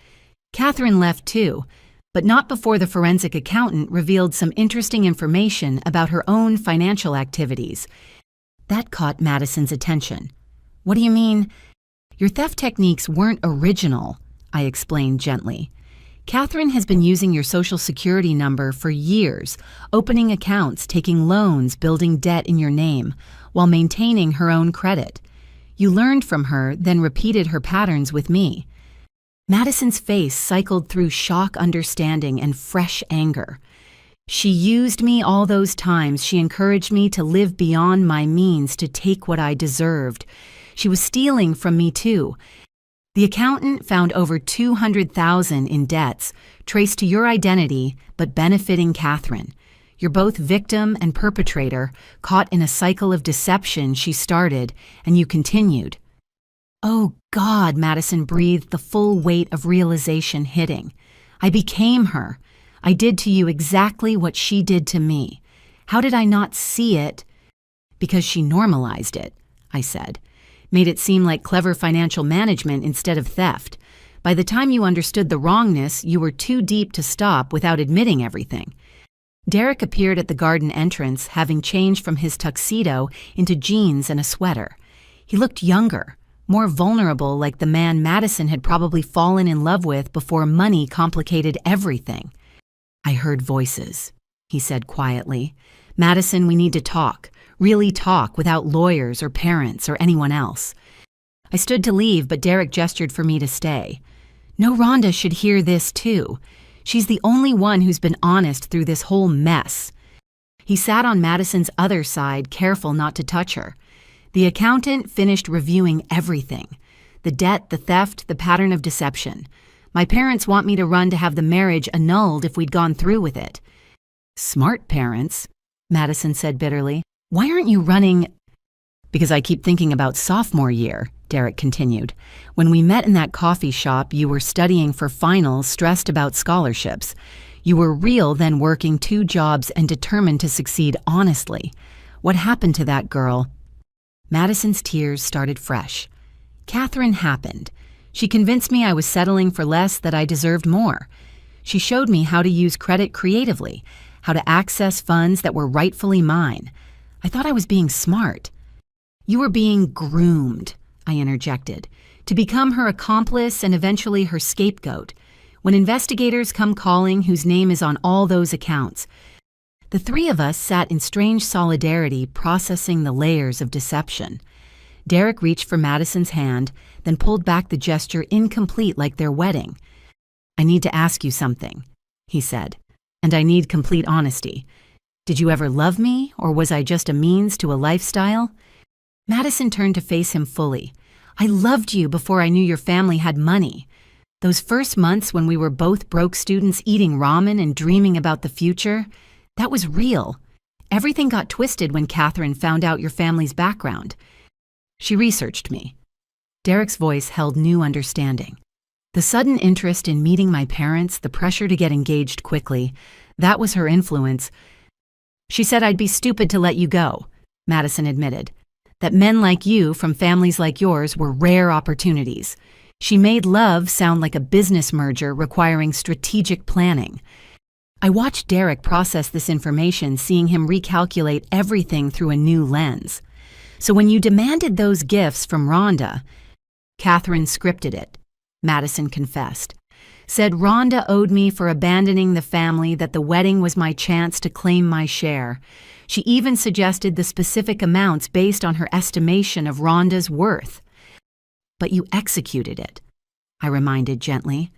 Catherine left too, but not before the forensic accountant revealed some interesting information about her own financial activities. That caught Madison's attention. "What do you mean?" "Your theft techniques weren't original," I explained gently. "Catherine has been using your social security number for years, opening accounts, taking loans, building debt in your name, while maintaining her own credit. You learned from her, then repeated her patterns with me." Madison's face cycled through shock, understanding, and fresh anger. "She used me all those times. She encouraged me to live beyond my means, to take what I deserved. She was stealing from me too. The accountant found over $200,000 in debts, traced to your identity, but benefiting Catherine. You're both victim and perpetrator, caught in a cycle of deception she started, and you continued." "Oh God," Madison breathed, the full weight of realization hitting. "I became her. I did to you exactly what she did to me. How did I not see it?" "Because she normalized it," I said. "Made it seem like clever financial management instead of theft. By the time you understood the wrongness, you were too deep to stop without admitting everything." Derek appeared at the garden entrance, having changed from his tuxedo into jeans and a sweater. He looked younger, more vulnerable, like the man Madison had probably fallen in love with before money complicated everything. "I heard voices," he said quietly. "Madison, we need to talk, really talk, without lawyers or parents or anyone else." I stood to leave, but Derek gestured for me to stay. "No, Rhonda should hear this too. She's the only one who's been honest through this whole mess." He sat on Madison's other side, careful not to touch her. The accountant finished reviewing everything: the debt, the theft, the pattern of deception. "My parents want me to run to have the marriage annulled if we'd gone through with it." "Smart parents," Madison said bitterly. "Why aren't you running?" "Because I keep thinking about sophomore year," Derek continued. "When we met in that coffee shop, you were studying for finals, stressed about scholarships. You were real, then working 2 jobs and determined to succeed honestly. What happened to that girl?" Madison's tears started fresh. "Catherine happened. She convinced me I was settling for less, that I deserved more. She showed me how to use credit creatively, how to access funds that were rightfully mine. I thought I was being smart." "You were being groomed," I interjected, "to become her accomplice and eventually her scapegoat. When investigators come calling, whose name is on all those accounts." The 3 of us sat in strange solidarity, processing the layers of deception. Derek reached for Madison's hand, then pulled back the gesture, incomplete like their wedding. "I need to ask you something," he said, "and I need complete honesty. Did you ever love me, or was I just a means to a lifestyle?" Madison turned to face him fully. "I loved you before I knew your family had money. Those first months when we were both broke students eating ramen and dreaming about the future, that was real. Everything got twisted when Catherine found out your family's background. She researched me." Derek's voice held new understanding. "The sudden interest in meeting my parents, the pressure to get engaged quickly, that was her influence." "She said I'd be stupid to let you go," Madison admitted. "That men like you from families like yours were rare opportunities. She made love sound like a business merger requiring strategic planning." I watched Derek process this information, seeing him recalculate everything through a new lens. "So when you demanded those gifts from Rhonda—" "Catherine scripted it," Madison confessed. "Said Rhonda owed me for abandoning the family, that the wedding was my chance to claim my share. She even suggested the specific amounts based on her estimation of Rhonda's worth." "But you executed it," I reminded gently.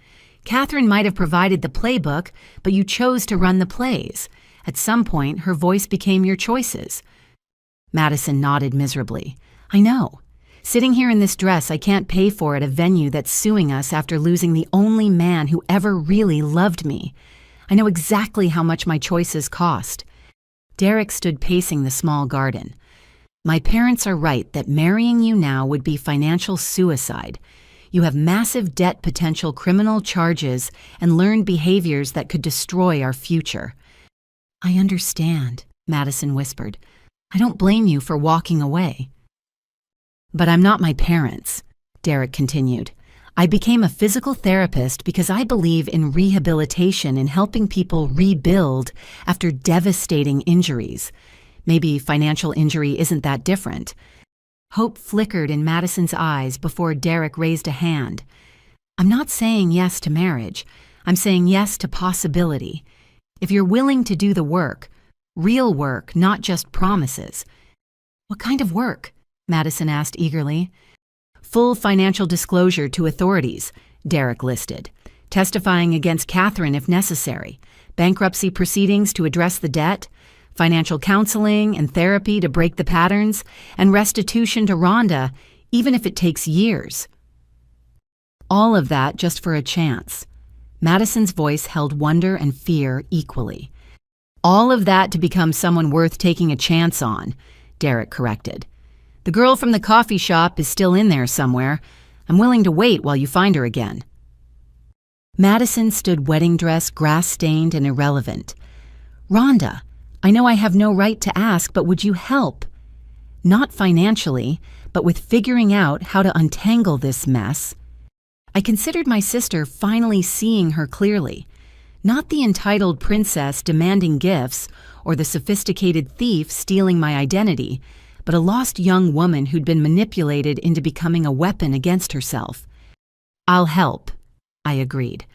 "Catherine might have provided the playbook, but you chose to run the plays. At some point, her voice became your choices." Madison nodded miserably. "I know. Sitting here in this dress I can't pay for at a venue that's suing us after losing the only man who ever really loved me. I know exactly how much my choices cost." Derek stood pacing the small garden. "My parents are right that marrying you now would be financial suicide. You have massive debt potential, criminal charges, and learned behaviors that could destroy our future." "I understand," Madison whispered. "I don't blame you for walking away." "But I'm not my parents," Derek continued. "I became a physical therapist because I believe in rehabilitation and helping people rebuild after devastating injuries. Maybe financial injury isn't that different." Hope flickered in Madison's eyes before Derek raised a hand. "I'm not saying yes to marriage. I'm saying yes to possibility. If you're willing to do the work, real work, not just promises." "What kind of work?" Madison asked eagerly. "Full financial disclosure to authorities," Derek listed. "Testifying against Catherine if necessary. Bankruptcy proceedings to address the debt. Financial counseling and therapy to break the patterns. And restitution to Rhonda, even if it takes years." All of that just for a chance. Madison's voice held wonder and fear equally. "All of that to become someone worth taking a chance on," Derek corrected. "The girl from the coffee shop is still in there somewhere. I'm willing to wait while you find her again." Madison stood wedding dress, grass-stained and irrelevant. "Rhonda, I know I have no right to ask, but would you help? Not financially, but with figuring out how to untangle this mess." I considered my sister finally seeing her clearly. Not the entitled princess demanding gifts or the sophisticated thief stealing my identity, but a lost young woman who'd been manipulated into becoming a weapon against herself. "I'll help," I agreed,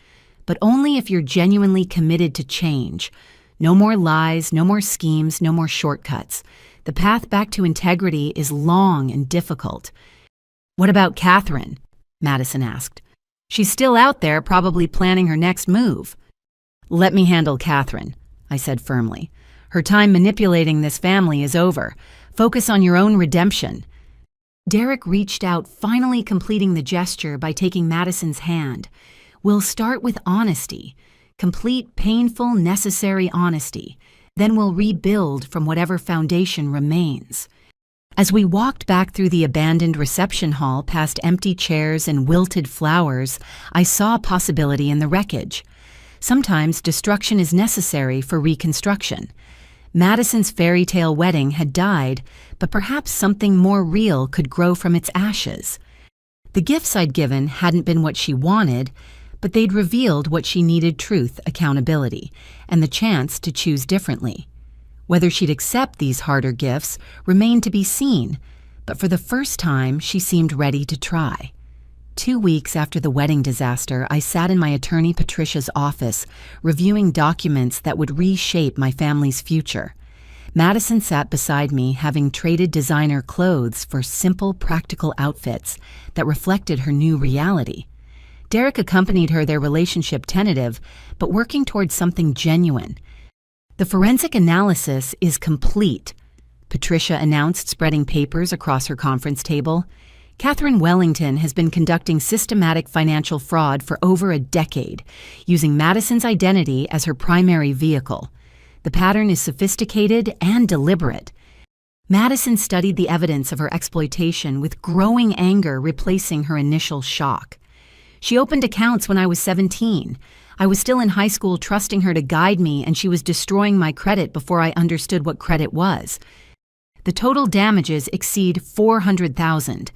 "but only if you're genuinely committed to change. No more lies, no more schemes, no more shortcuts. The path back to integrity is long and difficult." "What about Catherine?" Madison asked. "She's still out there, probably planning her next move." "Let me handle Catherine," I said firmly. "Her time manipulating this family is over. Focus on your own redemption." Derek reached out, finally completing the gesture by taking Madison's hand. "We'll start with honesty. Complete, painful, necessary honesty. Then we'll rebuild from whatever foundation remains." As we walked back through the abandoned reception hall past empty chairs and wilted flowers, I saw a possibility in the wreckage. Sometimes destruction is necessary for reconstruction. Madison's fairy tale wedding had died, but perhaps something more real could grow from its ashes. The gifts I'd given hadn't been what she wanted, but they'd revealed what she needed: truth, accountability, and the chance to choose differently. Whether she'd accept these harder gifts remained to be seen, but for the first time, she seemed ready to try. 2 weeks after the wedding disaster, I sat in my attorney Patricia's office, reviewing documents that would reshape my family's future. Madison sat beside me, having traded designer clothes for simple, practical outfits that reflected her new reality. Derek accompanied her, their relationship tentative, but working towards something genuine. "The forensic analysis is complete," Patricia announced, spreading papers across her conference table. "Catherine Wellington has been conducting systematic financial fraud for over a decade, using Madison's identity as her primary vehicle. The pattern is sophisticated and deliberate." Madison studied the evidence of her exploitation with growing anger replacing her initial shock. "She opened accounts when I was 17. I was still in high school, trusting her to guide me, and she was destroying my credit before I understood what credit was. The total damages exceed $400,000,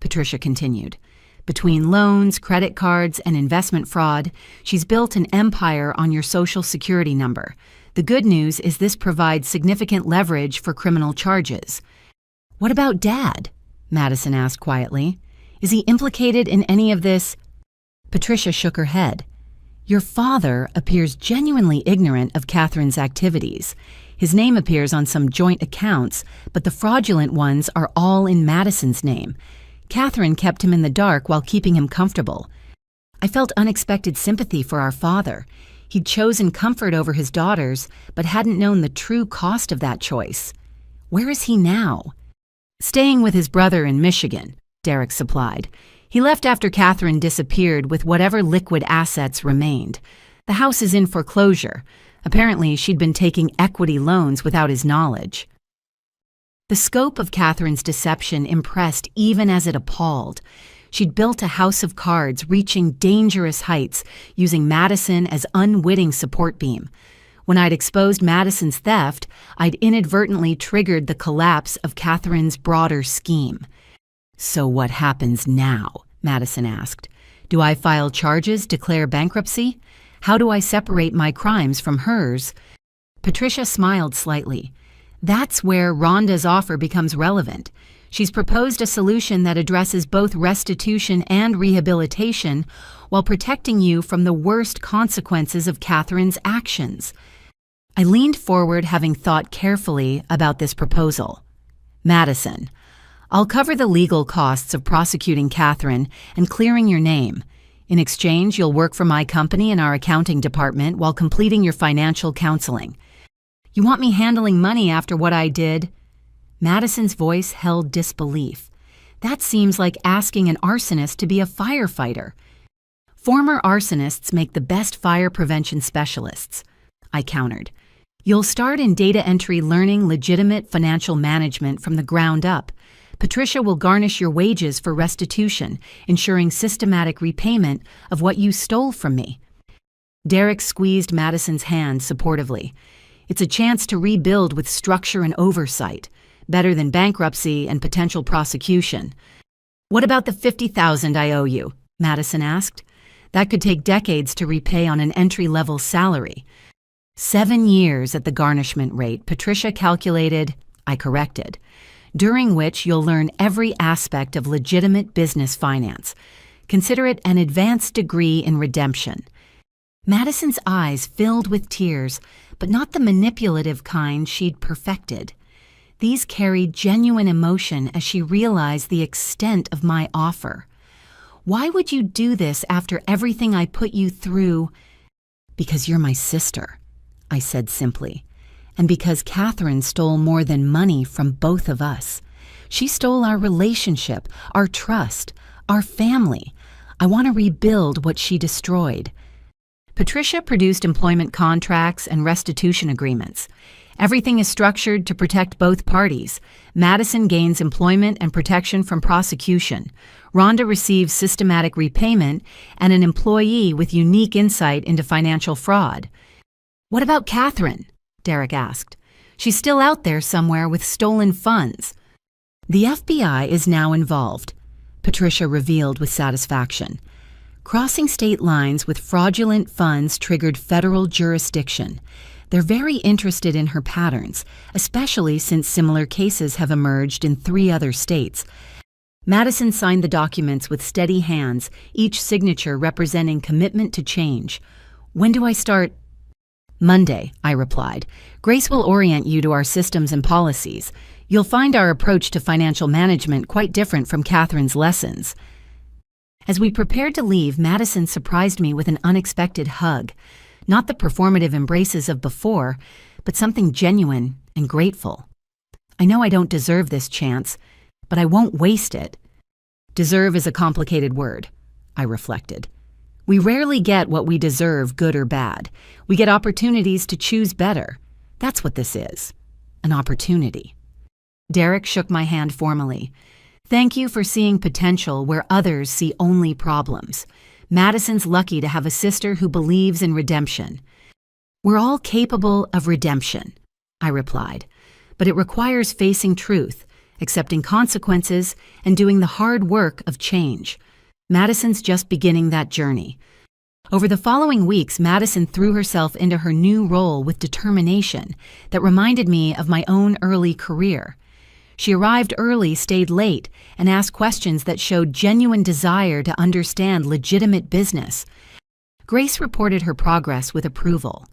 Patricia continued. "Between loans, credit cards, and investment fraud, she's built an empire on your social security number. The good news is this provides significant leverage for criminal charges." "What about Dad?" Madison asked quietly. "Is he implicated in any of this?" Patricia shook her head. "Your father appears genuinely ignorant of Catherine's activities. His name appears on some joint accounts, but the fraudulent ones are all in Madison's name. Catherine kept him in the dark while keeping him comfortable. I felt unexpected sympathy for our father. He'd chosen comfort over his daughters, but hadn't known the true cost of that choice. Where is he now?" "Staying with his brother in Michigan," Derek supplied. "He left after Catherine disappeared with whatever liquid assets remained. The house is in foreclosure. Apparently, she'd been taking equity loans without his knowledge." The scope of Catherine's deception impressed even as it appalled. She'd built a house of cards, reaching dangerous heights, using Madison as unwitting support beam. When I'd exposed Madison's theft, I'd inadvertently triggered the collapse of Catherine's broader scheme. "So what happens now?" Madison asked. "Do I file charges, declare bankruptcy? How do I separate my crimes from hers?" Patricia smiled slightly. "That's where Rhonda's offer becomes relevant. She's proposed a solution that addresses both restitution and rehabilitation while protecting you from the worst consequences of Catherine's actions." I leaned forward, having thought carefully about this proposal. "Madison, I'll cover the legal costs of prosecuting Catherine and clearing your name. In exchange, you'll work for my company in our accounting department while completing your financial counseling. You want me handling money after what I did?" Madison's voice held disbelief. "That seems like asking an arsonist to be a firefighter." "Former arsonists make the best fire prevention specialists," I countered. "You'll start in data entry, learning legitimate financial management from the ground up. Patricia will garnish your wages for restitution, ensuring systematic repayment of what you stole from me." Derek squeezed Madison's hand supportively. "It's a chance to rebuild with structure and oversight, better than bankruptcy and potential prosecution." "What about the $50,000 I owe you?" Madison asked. "That could take decades to repay on an entry-level salary." 7 years at the garnishment rate, Patricia calculated. I corrected. during which you'll learn every aspect of legitimate business finance. Consider it an advanced degree in redemption." Madison's eyes filled with tears, but not the manipulative kind she'd perfected. These carried genuine emotion as she realized the extent of my offer. "Why would you do this after everything I put you through?" "Because you're my sister," I said simply. "And because Catherine stole more than money from both of us. She stole our relationship, our trust, our family. I want to rebuild what she destroyed." Patricia produced employment contracts and restitution agreements. Everything is structured to protect both parties. Madison gains employment and protection from prosecution. Rhonda receives systematic repayment and an employee with unique insight into financial fraud. "What about Catherine?" Derek asked. "She's still out there somewhere with stolen funds." "The FBI is now involved," Patricia revealed with satisfaction. "Crossing state lines with fraudulent funds triggered federal jurisdiction. They're very interested in her patterns, especially since similar cases have emerged in 3 other states." Madison signed the documents with steady hands, each signature representing commitment to change. "When do I start?" "Monday," I replied. "Grace will orient you to our systems and policies. You'll find our approach to financial management quite different from Catherine's lessons." As we prepared to leave, Madison surprised me with an unexpected hug. Not the performative embraces of before, but something genuine and grateful. "I know I don't deserve this chance, but I won't waste it." Deserve is a complicated word, I reflected. We rarely get what we deserve, good or bad. We get opportunities to choose better. That's what this is, an opportunity. Derek shook my hand formally. "Thank you for seeing potential where others see only problems. Madison's lucky to have a sister who believes in redemption." "We're all capable of redemption," I replied, "but it requires facing truth, accepting consequences, and doing the hard work of change. Madison's just beginning that journey." Over the following weeks, Madison threw herself into her new role with determination that reminded me of my own early career. She arrived early, stayed late, and asked questions that showed genuine desire to understand legitimate business. Grace reported her progress with approval.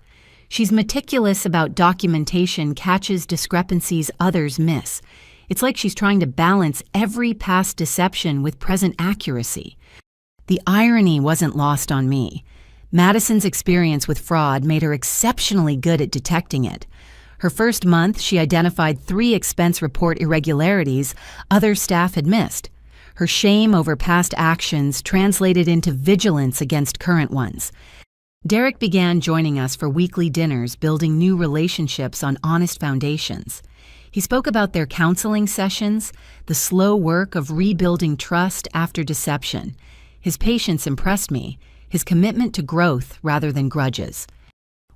She's meticulous about documentation, catches discrepancies others miss. It's like she's trying to balance every past deception with present accuracy. The irony wasn't lost on me. Madison's experience with fraud made her exceptionally good at detecting it. Her first month, she identified 3 expense report irregularities other staff had missed. Her shame over past actions translated into vigilance against current ones. Derek began joining us for weekly dinners, building new relationships on honest foundations. He spoke about their counseling sessions, the slow work of rebuilding trust after deception. His patience impressed me, his commitment to growth rather than grudges.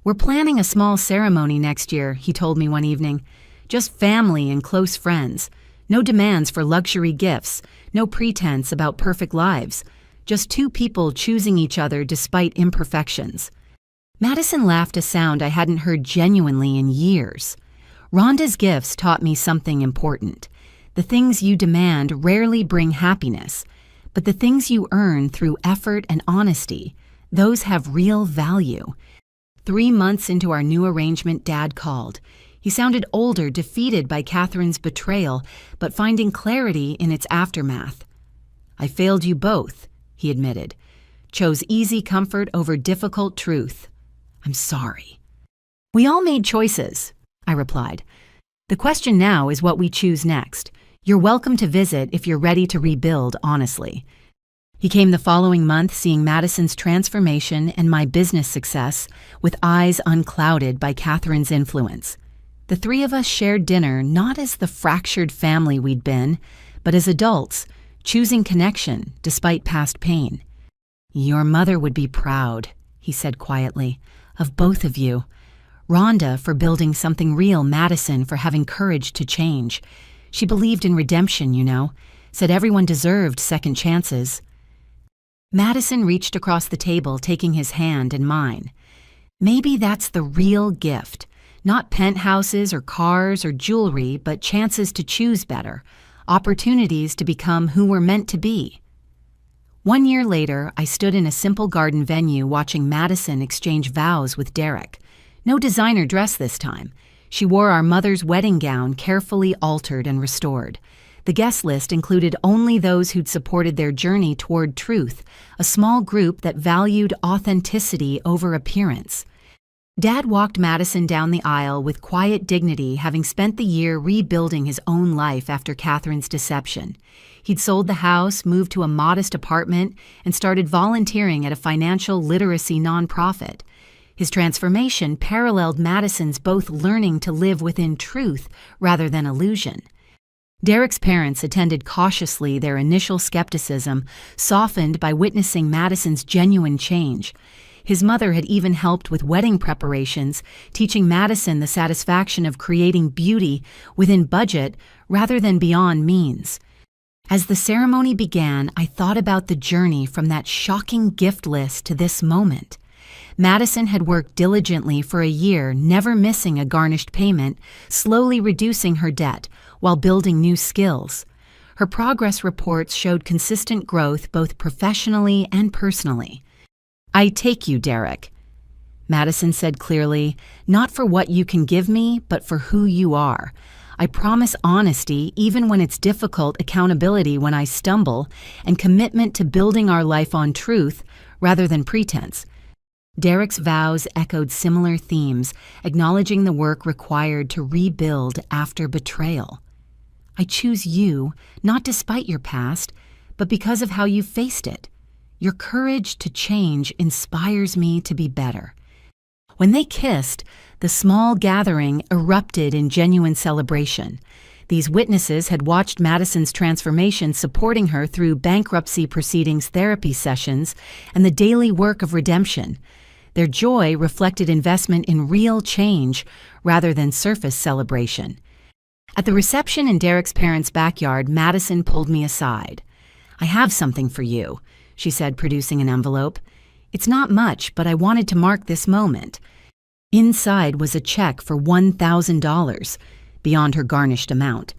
"We're planning a small ceremony next year," he told me one evening. "Just family and close friends. No demands for luxury gifts, no pretense about perfect lives. Just 2 people choosing each other despite imperfections." Madison laughed a sound I hadn't heard genuinely in years. "Rhonda's gifts taught me something important. The things you demand rarely bring happiness, but the things you earn through effort and honesty, those have real value." 3 months into our new arrangement, Dad called. He sounded older, defeated by Catherine's betrayal, but finding clarity in its aftermath. "I failed you both," he admitted. "Chose easy comfort over difficult truth. I'm sorry." "We all made choices," I replied. "The question now is what we choose next. You're welcome to visit if you're ready to rebuild honestly." He came the following month, seeing Madison's transformation and my business success with eyes unclouded by Catherine's influence. The 3 of us shared dinner not as the fractured family we'd been, but as adults, choosing connection despite past pain. "Your mother would be proud," he said quietly, "of both of you. Rhonda for building something real, Madison for having courage to change. She believed in redemption, you know, said everyone deserved second chances." Madison reached across the table, taking his hand in mine. "Maybe that's the real gift, Not penthouses or cars or jewelry, but chances to choose better, opportunities to become who we're meant to be. 1 year later, I stood in a simple garden venue watching Madison exchange vows with Derek. No designer dress this time. She wore our mother's wedding gown, carefully altered and restored. The guest list included only those who'd supported their journey toward truth, a small group that valued authenticity over appearance. Dad walked Madison down the aisle with quiet dignity, having spent the year rebuilding his own life after Catherine's deception. He'd sold the house, moved to a modest apartment, and started volunteering at a financial literacy nonprofit. His transformation paralleled Madison's, both learning to live within truth rather than illusion. Derek's parents attended cautiously, their initial skepticism softened by witnessing Madison's genuine change. His mother had even helped with wedding preparations, teaching Madison the satisfaction of creating beauty within budget rather than beyond means. As the ceremony began, I thought about the journey from that shocking gift list to this moment. Madison had worked diligently for a year, never missing a garnished payment, slowly reducing her debt while building new skills. Her progress reports showed consistent growth both professionally and personally. "I take you, Derek," Madison said clearly, "not for what you can give me, but for who you are. I promise honesty even when it's difficult, accountability when I stumble, and commitment to building our life on truth rather than pretense." Derek's vows echoed similar themes, acknowledging the work required to rebuild after betrayal. "I choose you, not despite your past, but because of how you faced it. Your courage to change inspires me to be better." When they kissed, the small gathering erupted in genuine celebration. These witnesses had watched Madison's transformation, supporting her through bankruptcy proceedings, therapy sessions, and the daily work of redemption. Their joy reflected investment in real change rather than surface celebration. At the reception in Derek's parents' backyard, Madison pulled me aside. "I have something for you," she said, producing an envelope. "It's not much, but I wanted to mark this moment." Inside was a check for $1,000, beyond her garnished amount.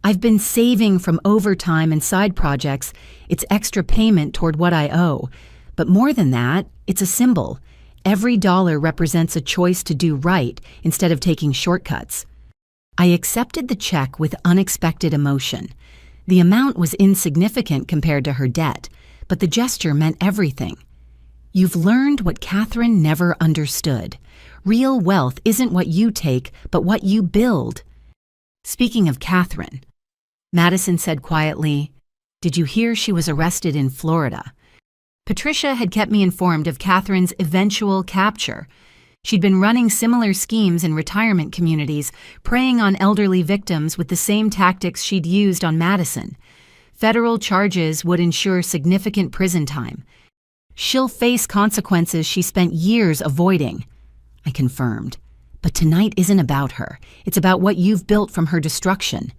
"I've been saving from overtime and side projects. It's extra payment toward what I owe. But more than that, it's a symbol. Every dollar represents a choice to do right instead of taking shortcuts." I accepted the check with unexpected emotion. The amount was insignificant compared to her debt, but the gesture meant everything. "You've learned what Catherine never understood. Real wealth isn't what you take, but what you build." Speaking of Catherine, Madison said quietly, "Did you hear she was arrested in Florida?" Patricia had kept me informed of Catherine's eventual capture. She'd been running similar schemes in retirement communities, preying on elderly victims with the same tactics she'd used on Madison. Federal charges would ensure significant prison time. "She'll face consequences she spent years avoiding," I confirmed. "But tonight isn't about her. It's about what you've built from her destruction."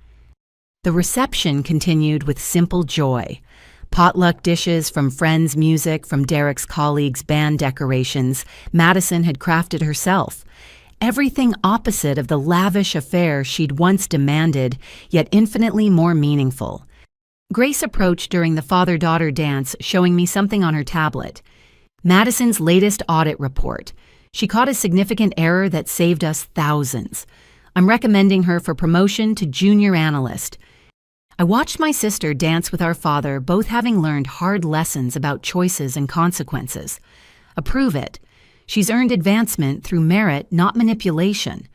The reception continued with simple joy. Potluck dishes from friends' music, from Derek's colleagues' band decorations, Madison had crafted herself. Everything opposite of the lavish affair she'd once demanded, yet infinitely more meaningful. Grace approached during the father-daughter dance, showing me something on her tablet. Madison's latest audit report. She caught a significant error that saved us thousands. I'm recommending her for promotion to junior analyst. I watched my sister dance with our father, both having learned hard lessons about choices and consequences. Approve it. She's earned advancement through merit, not manipulation.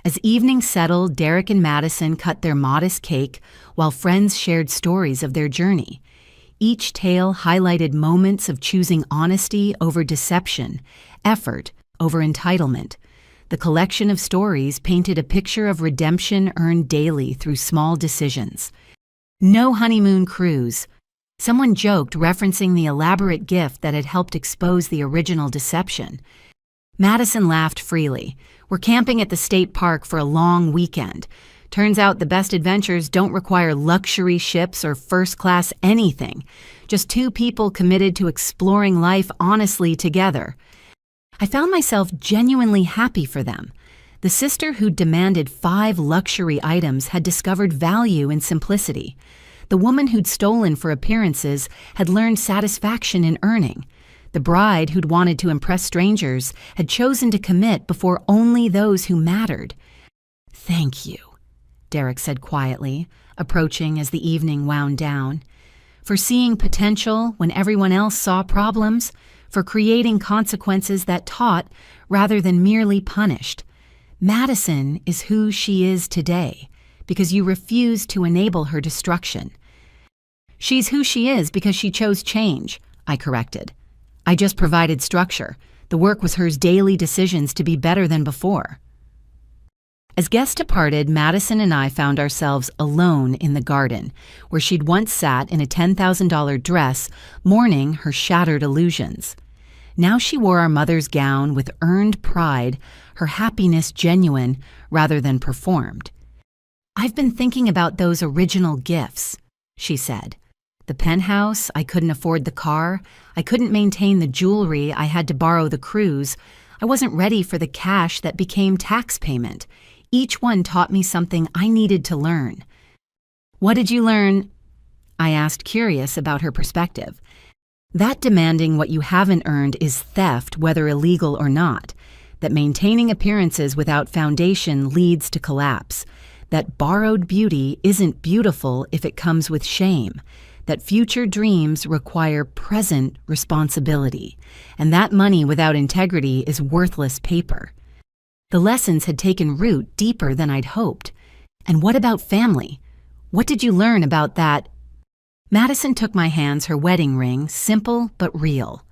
As evening settled, Derek and Madison cut their modest cake while friends shared stories of their journey. Each tale highlighted moments of choosing honesty over deception, effort over entitlement. The collection of stories painted a picture of redemption earned daily through small decisions. No honeymoon cruise. Someone joked, referencing the elaborate gift that had helped expose the original deception. Madison laughed freely. "We're camping at the state park for a long weekend. Turns out the best adventures don't require luxury ships or first-class anything. Just two people committed to exploring life honestly together." I found myself genuinely happy for them. The sister who demanded 5 luxury items had discovered value in simplicity. The woman who'd stolen for appearances had learned satisfaction in earning. The bride who'd wanted to impress strangers had chosen to commit before only those who mattered. "Thank you," Derek said quietly, approaching as the evening wound down. "For seeing potential when everyone else saw problems, for creating consequences that taught rather than merely punished. Madison is who she is today because you refused to enable her destruction." "She's who she is because she chose change," I corrected. "I just provided structure. The work was hers daily decisions to be better than before." As guests departed, Madison and I found ourselves alone in the garden, where she'd once sat in a $10,000 dress, mourning her shattered illusions. Now she wore our mother's gown with earned pride, her happiness genuine rather than performed. "I've been thinking about those original gifts," she said. "The penthouse, I couldn't afford the car, I couldn't maintain the jewelry, I had to borrow the cruise. I wasn't ready for the cash that became tax payment. Each one taught me something I needed to learn." "What did you learn?" I asked, curious about her perspective. "That demanding what you haven't earned is theft, whether illegal or not. That maintaining appearances without foundation leads to collapse. That borrowed beauty isn't beautiful if it comes with shame. That future dreams require present responsibility. And that money without integrity is worthless paper." The lessons had taken root deeper than I'd hoped. "And what about family? What did you learn about that?" Madison took my hands, her wedding ring, simple but real.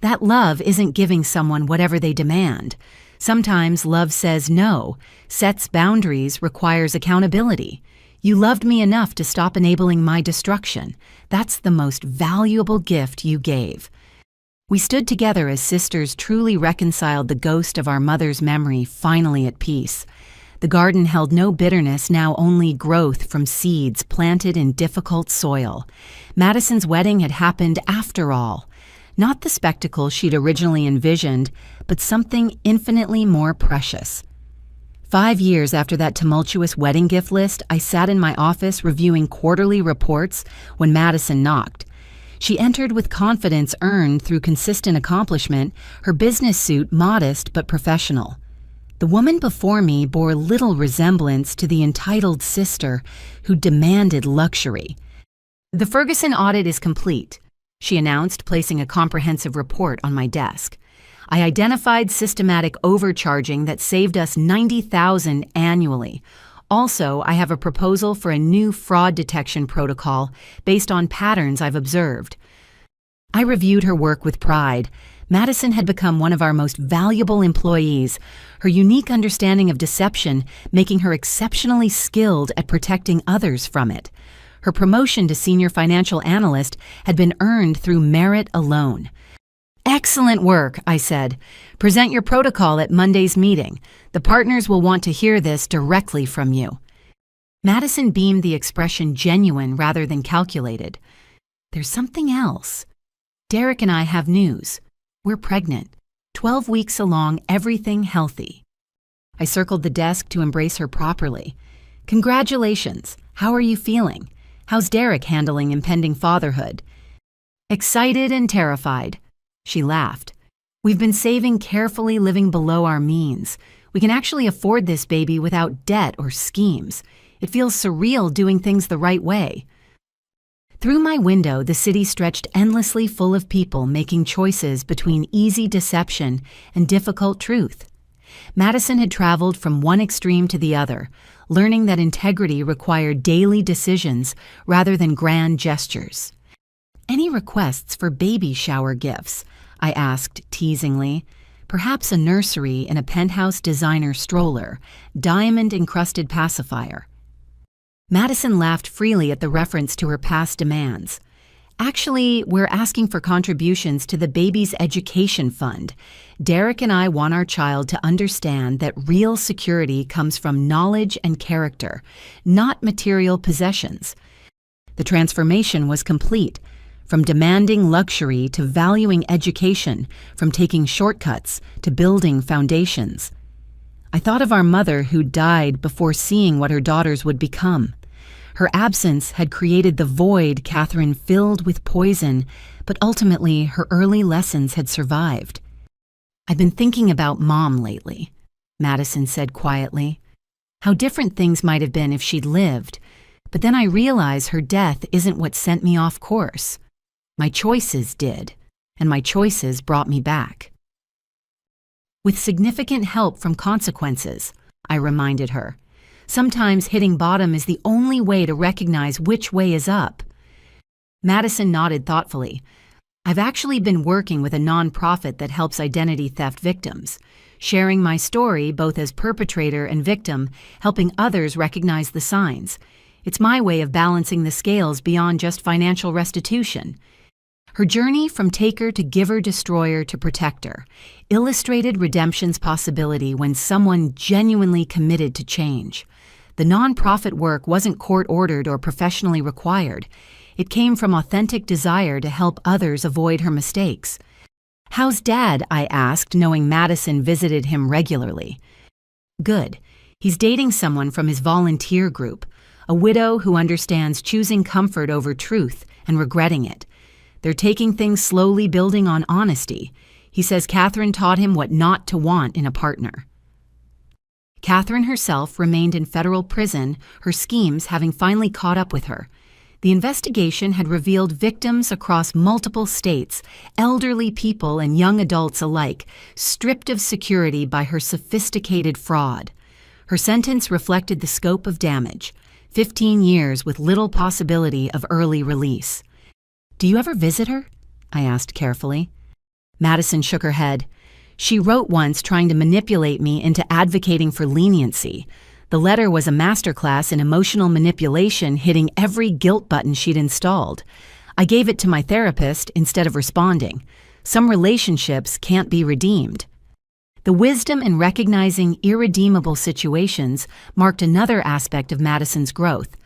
"That love isn't giving someone whatever they demand. Sometimes love says no, sets boundaries, requires accountability. You loved me enough to stop enabling my destruction. That's the most valuable gift you gave." We stood together as sisters, truly reconciled, the ghost of our mother's memory finally at peace. The garden held no bitterness, now only growth from seeds planted in difficult soil. Madison's wedding had happened after all. Not the spectacle she'd originally envisioned, but something infinitely more precious. 5 years after that tumultuous wedding gift list, I sat in my office reviewing quarterly reports when Madison knocked. She entered with confidence earned through consistent accomplishment, her business suit modest but professional. The woman before me bore little resemblance to the entitled sister who demanded luxury. "The Ferguson audit is complete," she announced, placing a comprehensive report on my desk. "I identified systematic overcharging that saved us $90,000 annually. Also, I have a proposal for a new fraud detection protocol based on patterns I've observed." I reviewed her work with pride. Madison had become one of our most valuable employees, her unique understanding of deception making her exceptionally skilled at protecting others from it. Her promotion to senior financial analyst had been earned through merit alone. "Excellent work," I said. "Present your protocol at Monday's meeting. The partners will want to hear this directly from you." Madison beamed, the expression genuine rather than calculated. "There's something else. Derek and I have news. We're pregnant. 12 weeks along, everything healthy." I circled the desk to embrace her properly. "Congratulations. How are you feeling? How's Derek handling impending fatherhood?" "Excited and terrified." She laughed. "We've been saving carefully, living below our means. We can actually afford this baby without debt or schemes. It feels surreal doing things the right way." Through my window, the city stretched endlessly, full of people making choices between easy deception and difficult truth. Madison had traveled from one extreme to the other, learning that integrity required daily decisions rather than grand gestures. "Any requests for baby shower gifts?" I asked teasingly. "Perhaps a nursery in a penthouse designer stroller, diamond-encrusted pacifier." Madison laughed freely at the reference to her past demands. "Actually, we're asking for contributions to the baby's education fund. Derek and I want our child to understand that real security comes from knowledge and character, not material possessions." The transformation was complete. From demanding luxury to valuing education, from taking shortcuts to building foundations. I thought of our mother who died before seeing what her daughters would become. Her absence had created the void Catherine filled with poison, but ultimately her early lessons had survived. "I've been thinking about Mom lately," Madison said quietly. "How different things might have been if she'd lived, but then I realize her death isn't what sent me off course. My choices did, and my choices brought me back." "With significant help from consequences," I reminded her. "Sometimes hitting bottom is the only way to recognize which way is up." Madison nodded thoughtfully. "I've actually been working with a nonprofit that helps identity theft victims, sharing my story both as perpetrator and victim, helping others recognize the signs. It's my way of balancing the scales beyond just financial restitution." Her journey from taker to giver-destroyer to protector illustrated redemption's possibility when someone genuinely committed to change. The nonprofit work wasn't court-ordered or professionally required. It came from authentic desire to help others avoid her mistakes. "How's Dad?" I asked, knowing Madison visited him regularly. "Good. He's dating someone from his volunteer group, a widow who understands choosing comfort over truth and regretting it. They're taking things slowly, building on honesty. He says Catherine taught him what not to want in a partner." Catherine herself remained in federal prison, her schemes having finally caught up with her. The investigation had revealed victims across multiple states, elderly people and young adults alike, stripped of security by her sophisticated fraud. Her sentence reflected the scope of damage: 15 years with little possibility of early release. "Do you ever visit her?" I asked carefully. Madison shook her head. "She wrote once trying to manipulate me into advocating for leniency. The letter was a masterclass in emotional manipulation, hitting every guilt button she'd installed. I gave it to my therapist instead of responding. Some relationships can't be redeemed." The wisdom in recognizing irredeemable situations marked another aspect of Madison's growth.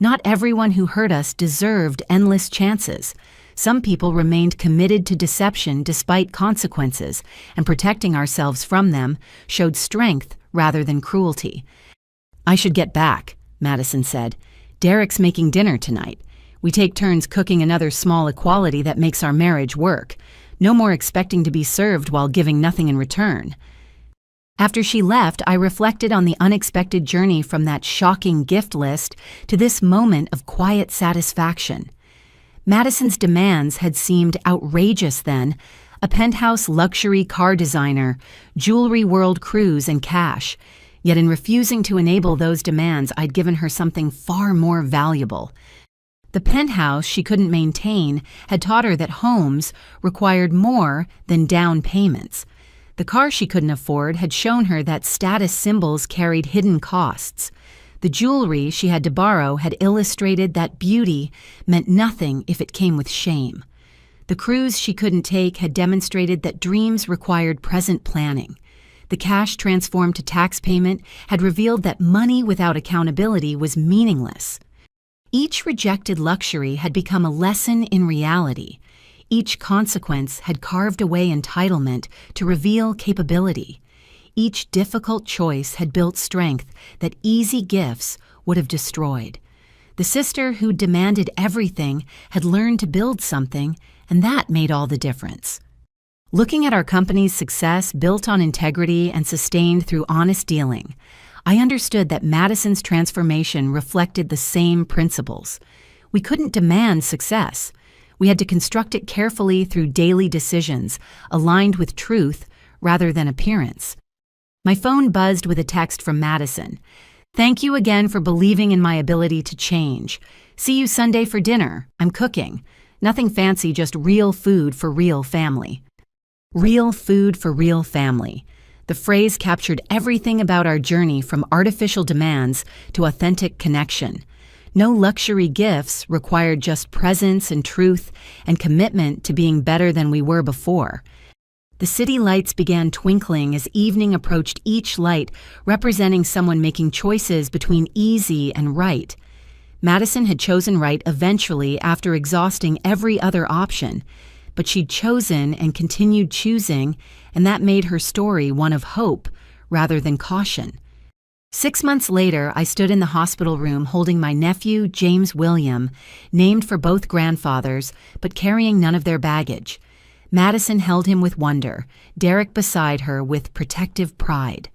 Not everyone who hurt us deserved endless chances. Some people remained committed to deception despite consequences, and protecting ourselves from them showed strength rather than cruelty. "I should get back," Madison said. "Derek's making dinner tonight. We take turns cooking another small equality that makes our marriage work. No more expecting to be served while giving nothing in return." After she left, I reflected on the unexpected journey from that shocking gift list to this moment of quiet satisfaction. Madison's demands had seemed outrageous then: a penthouse luxury car designer, jewelry world cruise, and cash. Yet in refusing to enable those demands, I'd given her something far more valuable. The penthouse she couldn't maintain had taught her that homes required more than down payments. The car she couldn't afford had shown her that status symbols carried hidden costs. The jewelry she had to borrow had illustrated that beauty meant nothing if it came with shame. The cruise she couldn't take had demonstrated that dreams required present planning. The cash transformed to tax payment had revealed that money without accountability was meaningless. Each rejected luxury had become a lesson in reality. Each consequence had carved away entitlement to reveal capability. Each difficult choice had built strength that easy gifts would have destroyed. The sister who demanded everything had learned to build something, and that made all the difference. Looking at our company's success built on integrity and sustained through honest dealing, I understood that Madison's transformation reflected the same principles. We couldn't demand success. We had to construct it carefully through daily decisions, aligned with truth rather than appearance. My phone buzzed with a text from Madison. "Thank you again for believing in my ability to change. See you Sunday for dinner. I'm cooking. Nothing fancy, just real food for real family." Real food for real family. The phrase captured everything about our journey from artificial demands to authentic connection. No luxury gifts, required just presence and truth and commitment to being better than we were before. The city lights began twinkling as evening approached, each light representing someone making choices between easy and right. Madison had chosen right eventually after exhausting every other option, but she'd chosen and continued choosing, and that made her story one of hope rather than caution. 6 months later, I stood in the hospital room holding my nephew, James William, named for both grandfathers, but carrying none of their baggage. Madison held him with wonder, Derek beside her with protective pride.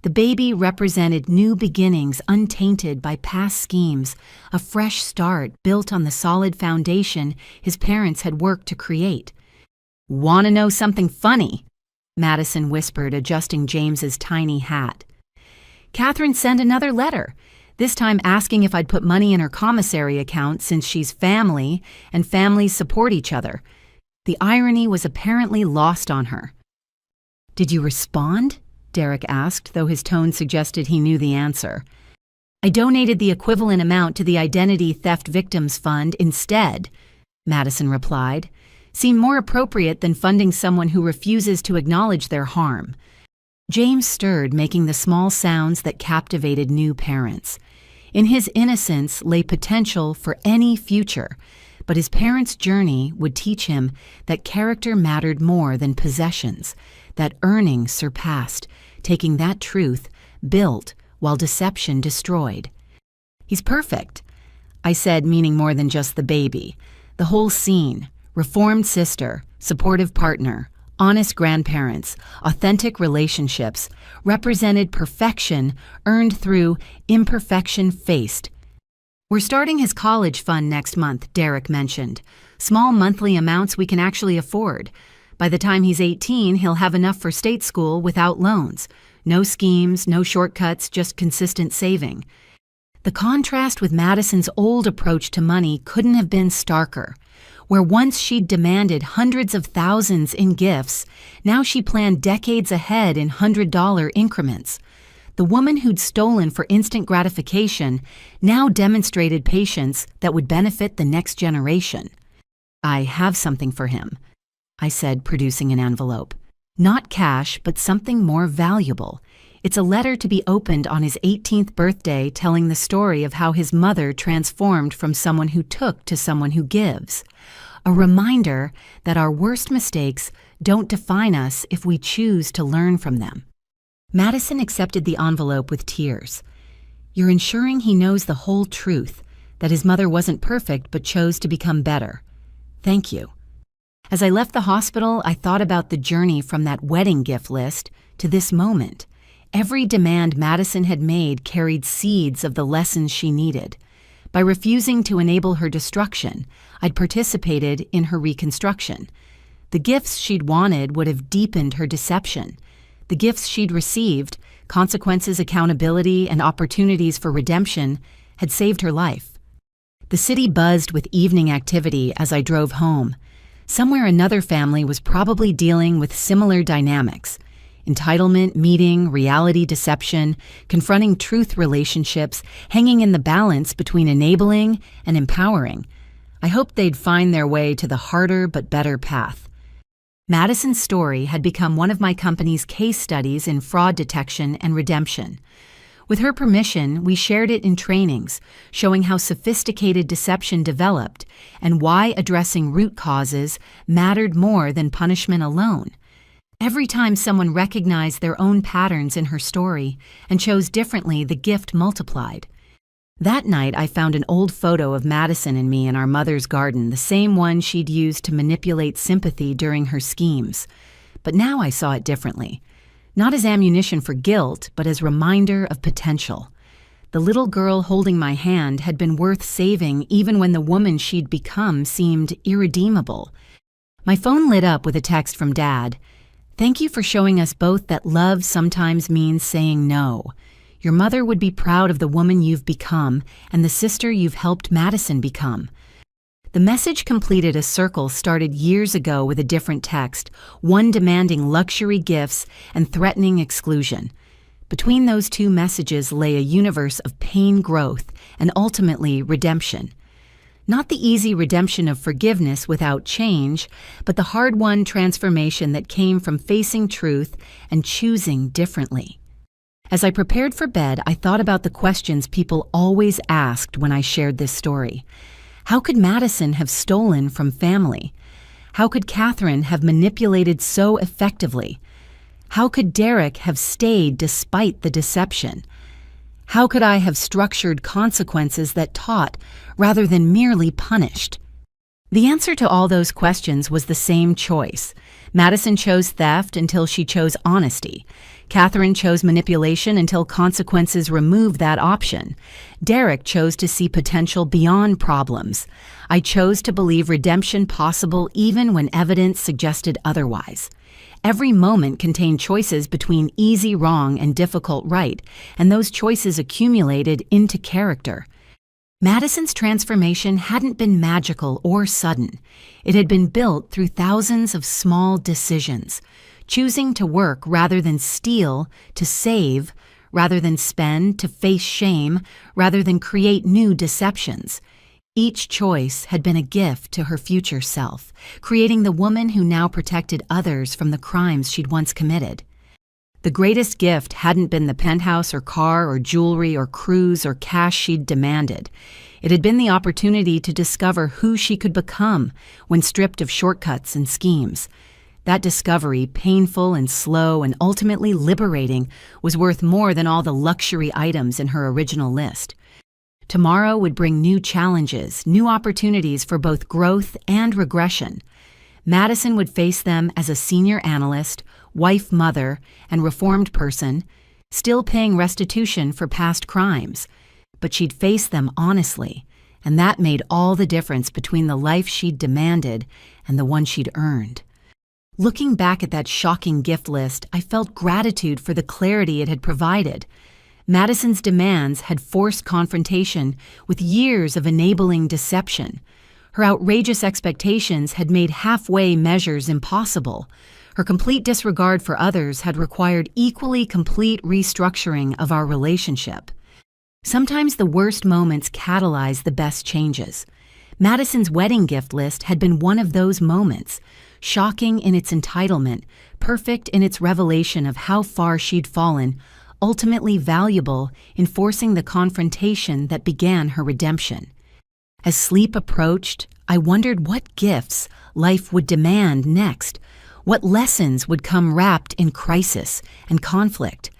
The baby represented new beginnings untainted by past schemes, a fresh start built on the solid foundation his parents had worked to create. "Want to know something funny?" Madison whispered, adjusting James's tiny hat. Catherine sent another letter, this time asking if I'd put money in her commissary account since she's family and families support each other. The irony was apparently lost on her. "Did you respond?" Derek asked, though his tone suggested he knew the answer. "I donated the equivalent amount to the Identity Theft Victims Fund instead," Madison replied. "Seemed more appropriate than funding someone who refuses to acknowledge their harm." James stirred, making the small sounds that captivated new parents. In his innocence lay potential for any future, but his parents' journey would teach him that character mattered more than possessions, that earning surpassed, taking that truth, built while deception destroyed. "He's perfect," I said, meaning more than just the baby. The whole scene, reformed sister, supportive partner, honest grandparents, authentic relationships, represented perfection earned through imperfection faced. "We're starting his college fund next month," Derek mentioned. "Small monthly amounts we can actually afford. By the time he's 18, he'll have enough for state school without loans. No schemes, no shortcuts, just consistent saving." The contrast with Madison's old approach to money couldn't have been starker. Where once she'd demanded hundreds of thousands in gifts, now she planned decades ahead in $100 increments. The woman who'd stolen for instant gratification now demonstrated patience that would benefit the next generation. "I have something for him," I said, producing an envelope. "Not cash, but something more valuable. It's a letter to be opened on his 18th birthday telling the story of how his mother transformed from someone who took to someone who gives. A reminder that our worst mistakes don't define us if we choose to learn from them." Madison accepted the envelope with tears. "You're ensuring he knows the whole truth, that his mother wasn't perfect but chose to become better. Thank you." As I left the hospital, I thought about the journey from that wedding gift list to this moment. Every demand Madison had made carried seeds of the lessons she needed. By refusing to enable her destruction, I'd participated in her reconstruction. The gifts she'd wanted would have deepened her deception. The gifts she'd received, consequences, accountability, and opportunities for redemption, had saved her life. The city buzzed with evening activity as I drove home. Somewhere another family was probably dealing with similar dynamics. Entitlement, meeting, reality deception, confronting truth relationships, hanging in the balance between enabling and empowering. I hoped they'd find their way to the harder but better path. Madison's story had become one of my company's case studies in fraud detection and redemption. With her permission, we shared it in trainings, showing how sophisticated deception developed and why addressing root causes mattered more than punishment alone. Every time someone recognized their own patterns in her story and chose differently, the gift multiplied. That night, I found an old photo of Madison and me in our mother's garden, the same one she'd used to manipulate sympathy during her schemes. But now I saw it differently. Not as ammunition for guilt, but as reminder of potential. The little girl holding my hand had been worth saving even when the woman she'd become seemed irredeemable. My phone lit up with a text from Dad. "Thank you for showing us both that love sometimes means saying no. Your mother would be proud of the woman you've become and the sister you've helped Madison become." The message completed a circle started years ago with a different text, one demanding luxury gifts and threatening exclusion. Between those two messages lay a universe of pain growth and ultimately redemption. Not the easy redemption of forgiveness without change, but the hard-won transformation that came from facing truth and choosing differently. As I prepared for bed, I thought about the questions people always asked when I shared this story. How could Madison have stolen from family? How could Catherine have manipulated so effectively? How could Derek have stayed despite the deception? How could I have structured consequences that taught rather than merely punished? The answer to all those questions was the same choice. Madison chose theft until she chose honesty. Catherine chose manipulation until consequences removed that option. Derek chose to see potential beyond problems. I chose to believe redemption possible even when evidence suggested otherwise. Every moment contained choices between easy wrong and difficult right, and those choices accumulated into character. Madison's transformation hadn't been magical or sudden. It had been built through thousands of small decisions, choosing to work rather than steal, to save, rather than spend, to face shame, rather than create new deceptions. Each choice had been a gift to her future self, creating the woman who now protected others from the crimes she'd once committed. The greatest gift hadn't been the penthouse or car or jewelry or cruise or cash she'd demanded. It had been the opportunity to discover who she could become when stripped of shortcuts and schemes. That discovery, painful and slow and ultimately liberating, was worth more than all the luxury items in her original list. Tomorrow would bring new challenges, new opportunities for both growth and regression. Madison would face them as a senior analyst, wife, mother, and reformed person, still paying restitution for past crimes. But she'd face them honestly, and that made all the difference between the life she'd demanded and the one she'd earned. Looking back at that shocking gift list, I felt gratitude for the clarity it had provided. Madison's demands had forced confrontation with years of enabling deception. Her outrageous expectations had made halfway measures impossible. Her complete disregard for others had required equally complete restructuring of our relationship. Sometimes the worst moments catalyze the best changes. Madison's wedding gift list had been one of those moments, shocking in its entitlement, perfect in its revelation of how far she'd fallen, ultimately valuable in forcing the confrontation that began her redemption. As sleep approached, I wondered what gifts life would demand next, what lessons would come wrapped in crisis and conflict.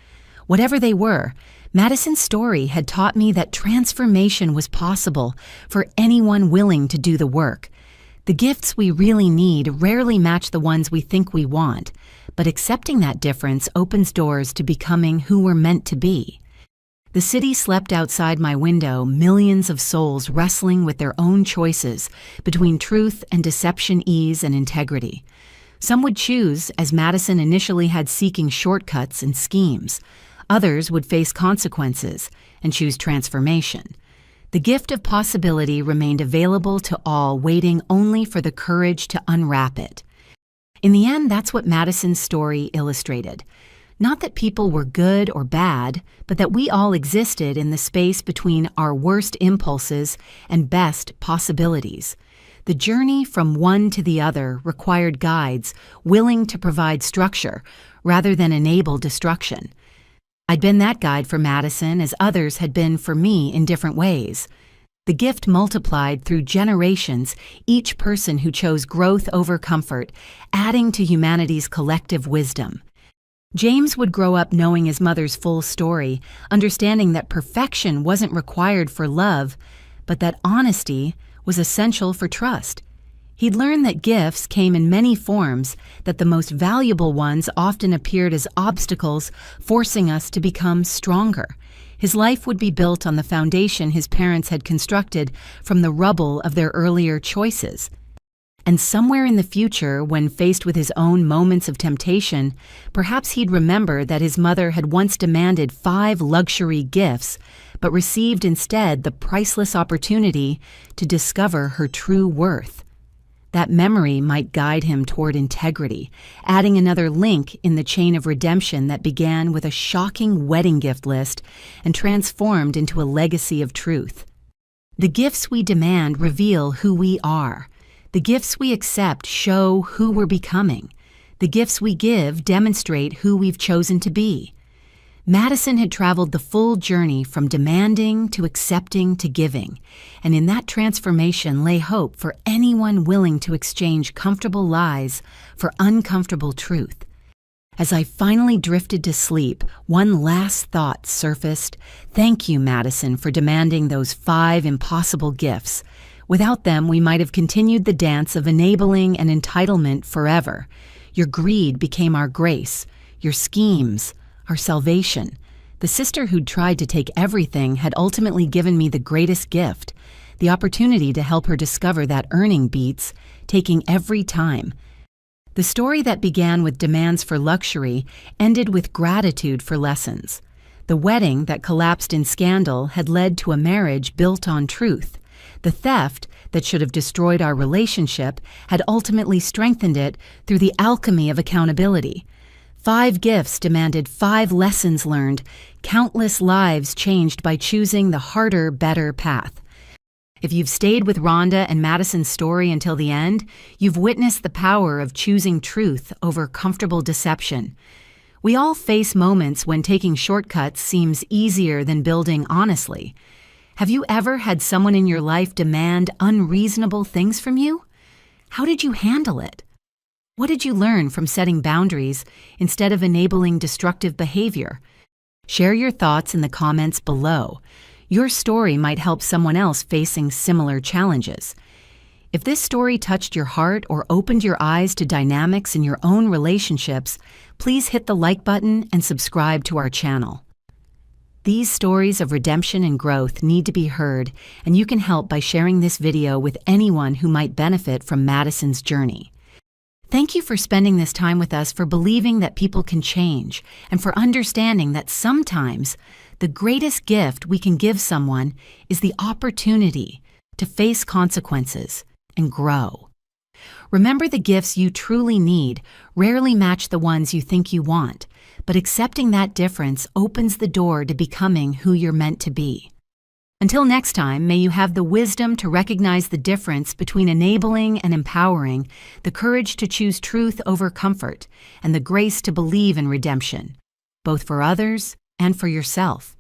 Whatever they were, Madison's story had taught me that transformation was possible for anyone willing to do the work. The gifts we really need rarely match the ones we think we want, but accepting that difference opens doors to becoming who we're meant to be. The city slept outside my window, millions of souls wrestling with their own choices between truth and deception, ease and integrity. Some would choose, as Madison initially had, seeking shortcuts and schemes. Others would face consequences and choose transformation. The gift of possibility remained available to all, waiting only for the courage to unwrap it. In the end, that's what Madison's story illustrated. Not that people were good or bad, but that we all existed in the space between our worst impulses and best possibilities. The journey from one to the other required guides willing to provide structure rather than enable destruction. I'd been that guide for Madison as others had been for me in different ways. The gift multiplied through generations, each person who chose growth over comfort, adding to humanity's collective wisdom. James would grow up knowing his mother's full story, understanding that perfection wasn't required for love, but that honesty was essential for trust. He'd learned that gifts came in many forms, that the most valuable ones often appeared as obstacles, forcing us to become stronger. His life would be built on the foundation his parents had constructed from the rubble of their earlier choices. And somewhere in the future, when faced with his own moments of temptation, perhaps he'd remember that his mother had once demanded 5 luxury gifts, but received instead the priceless opportunity to discover her true worth. That memory might guide him toward integrity, adding another link in the chain of redemption that began with a shocking wedding gift list and transformed into a legacy of truth. The gifts we demand reveal who we are. The gifts we accept show who we're becoming. The gifts we give demonstrate who we've chosen to be. Madison had traveled the full journey from demanding to accepting to giving, and in that transformation lay hope for anyone willing to exchange comfortable lies for uncomfortable truth. As I finally drifted to sleep, one last thought surfaced. Thank you, Madison, for demanding those 5 impossible gifts. Without them, we might have continued the dance of enabling and entitlement forever. Your greed became our grace, your schemes, our salvation. The sister who'd tried to take everything had ultimately given me the greatest gift, the opportunity to help her discover that earning beats taking every time. The story that began with demands for luxury ended with gratitude for lessons. The wedding that collapsed in scandal had led to a marriage built on truth. The theft that should have destroyed our relationship had ultimately strengthened it through the alchemy of accountability. 5 gifts demanded 5 lessons learned, countless lives changed by choosing the harder, better path. If you've stayed with Rhonda and Madison's story until the end, you've witnessed the power of choosing truth over comfortable deception. We all face moments when taking shortcuts seems easier than building honestly. Have you ever had someone in your life demand unreasonable things from you? How did you handle it? What did you learn from setting boundaries instead of enabling destructive behavior? Share your thoughts in the comments below. Your story might help someone else facing similar challenges. If this story touched your heart or opened your eyes to dynamics in your own relationships, please hit the like button and subscribe to our channel. These stories of redemption and growth need to be heard, and you can help by sharing this video with anyone who might benefit from Madison's journey. Thank you for spending this time with us, for believing that people can change, and for understanding that sometimes the greatest gift we can give someone is the opportunity to face consequences and grow. Remember, the gifts you truly need rarely match the ones you think you want, but accepting that difference opens the door to becoming who you're meant to be. Until next time, may you have the wisdom to recognize the difference between enabling and empowering, the courage to choose truth over comfort, and the grace to believe in redemption, both for others and for yourself.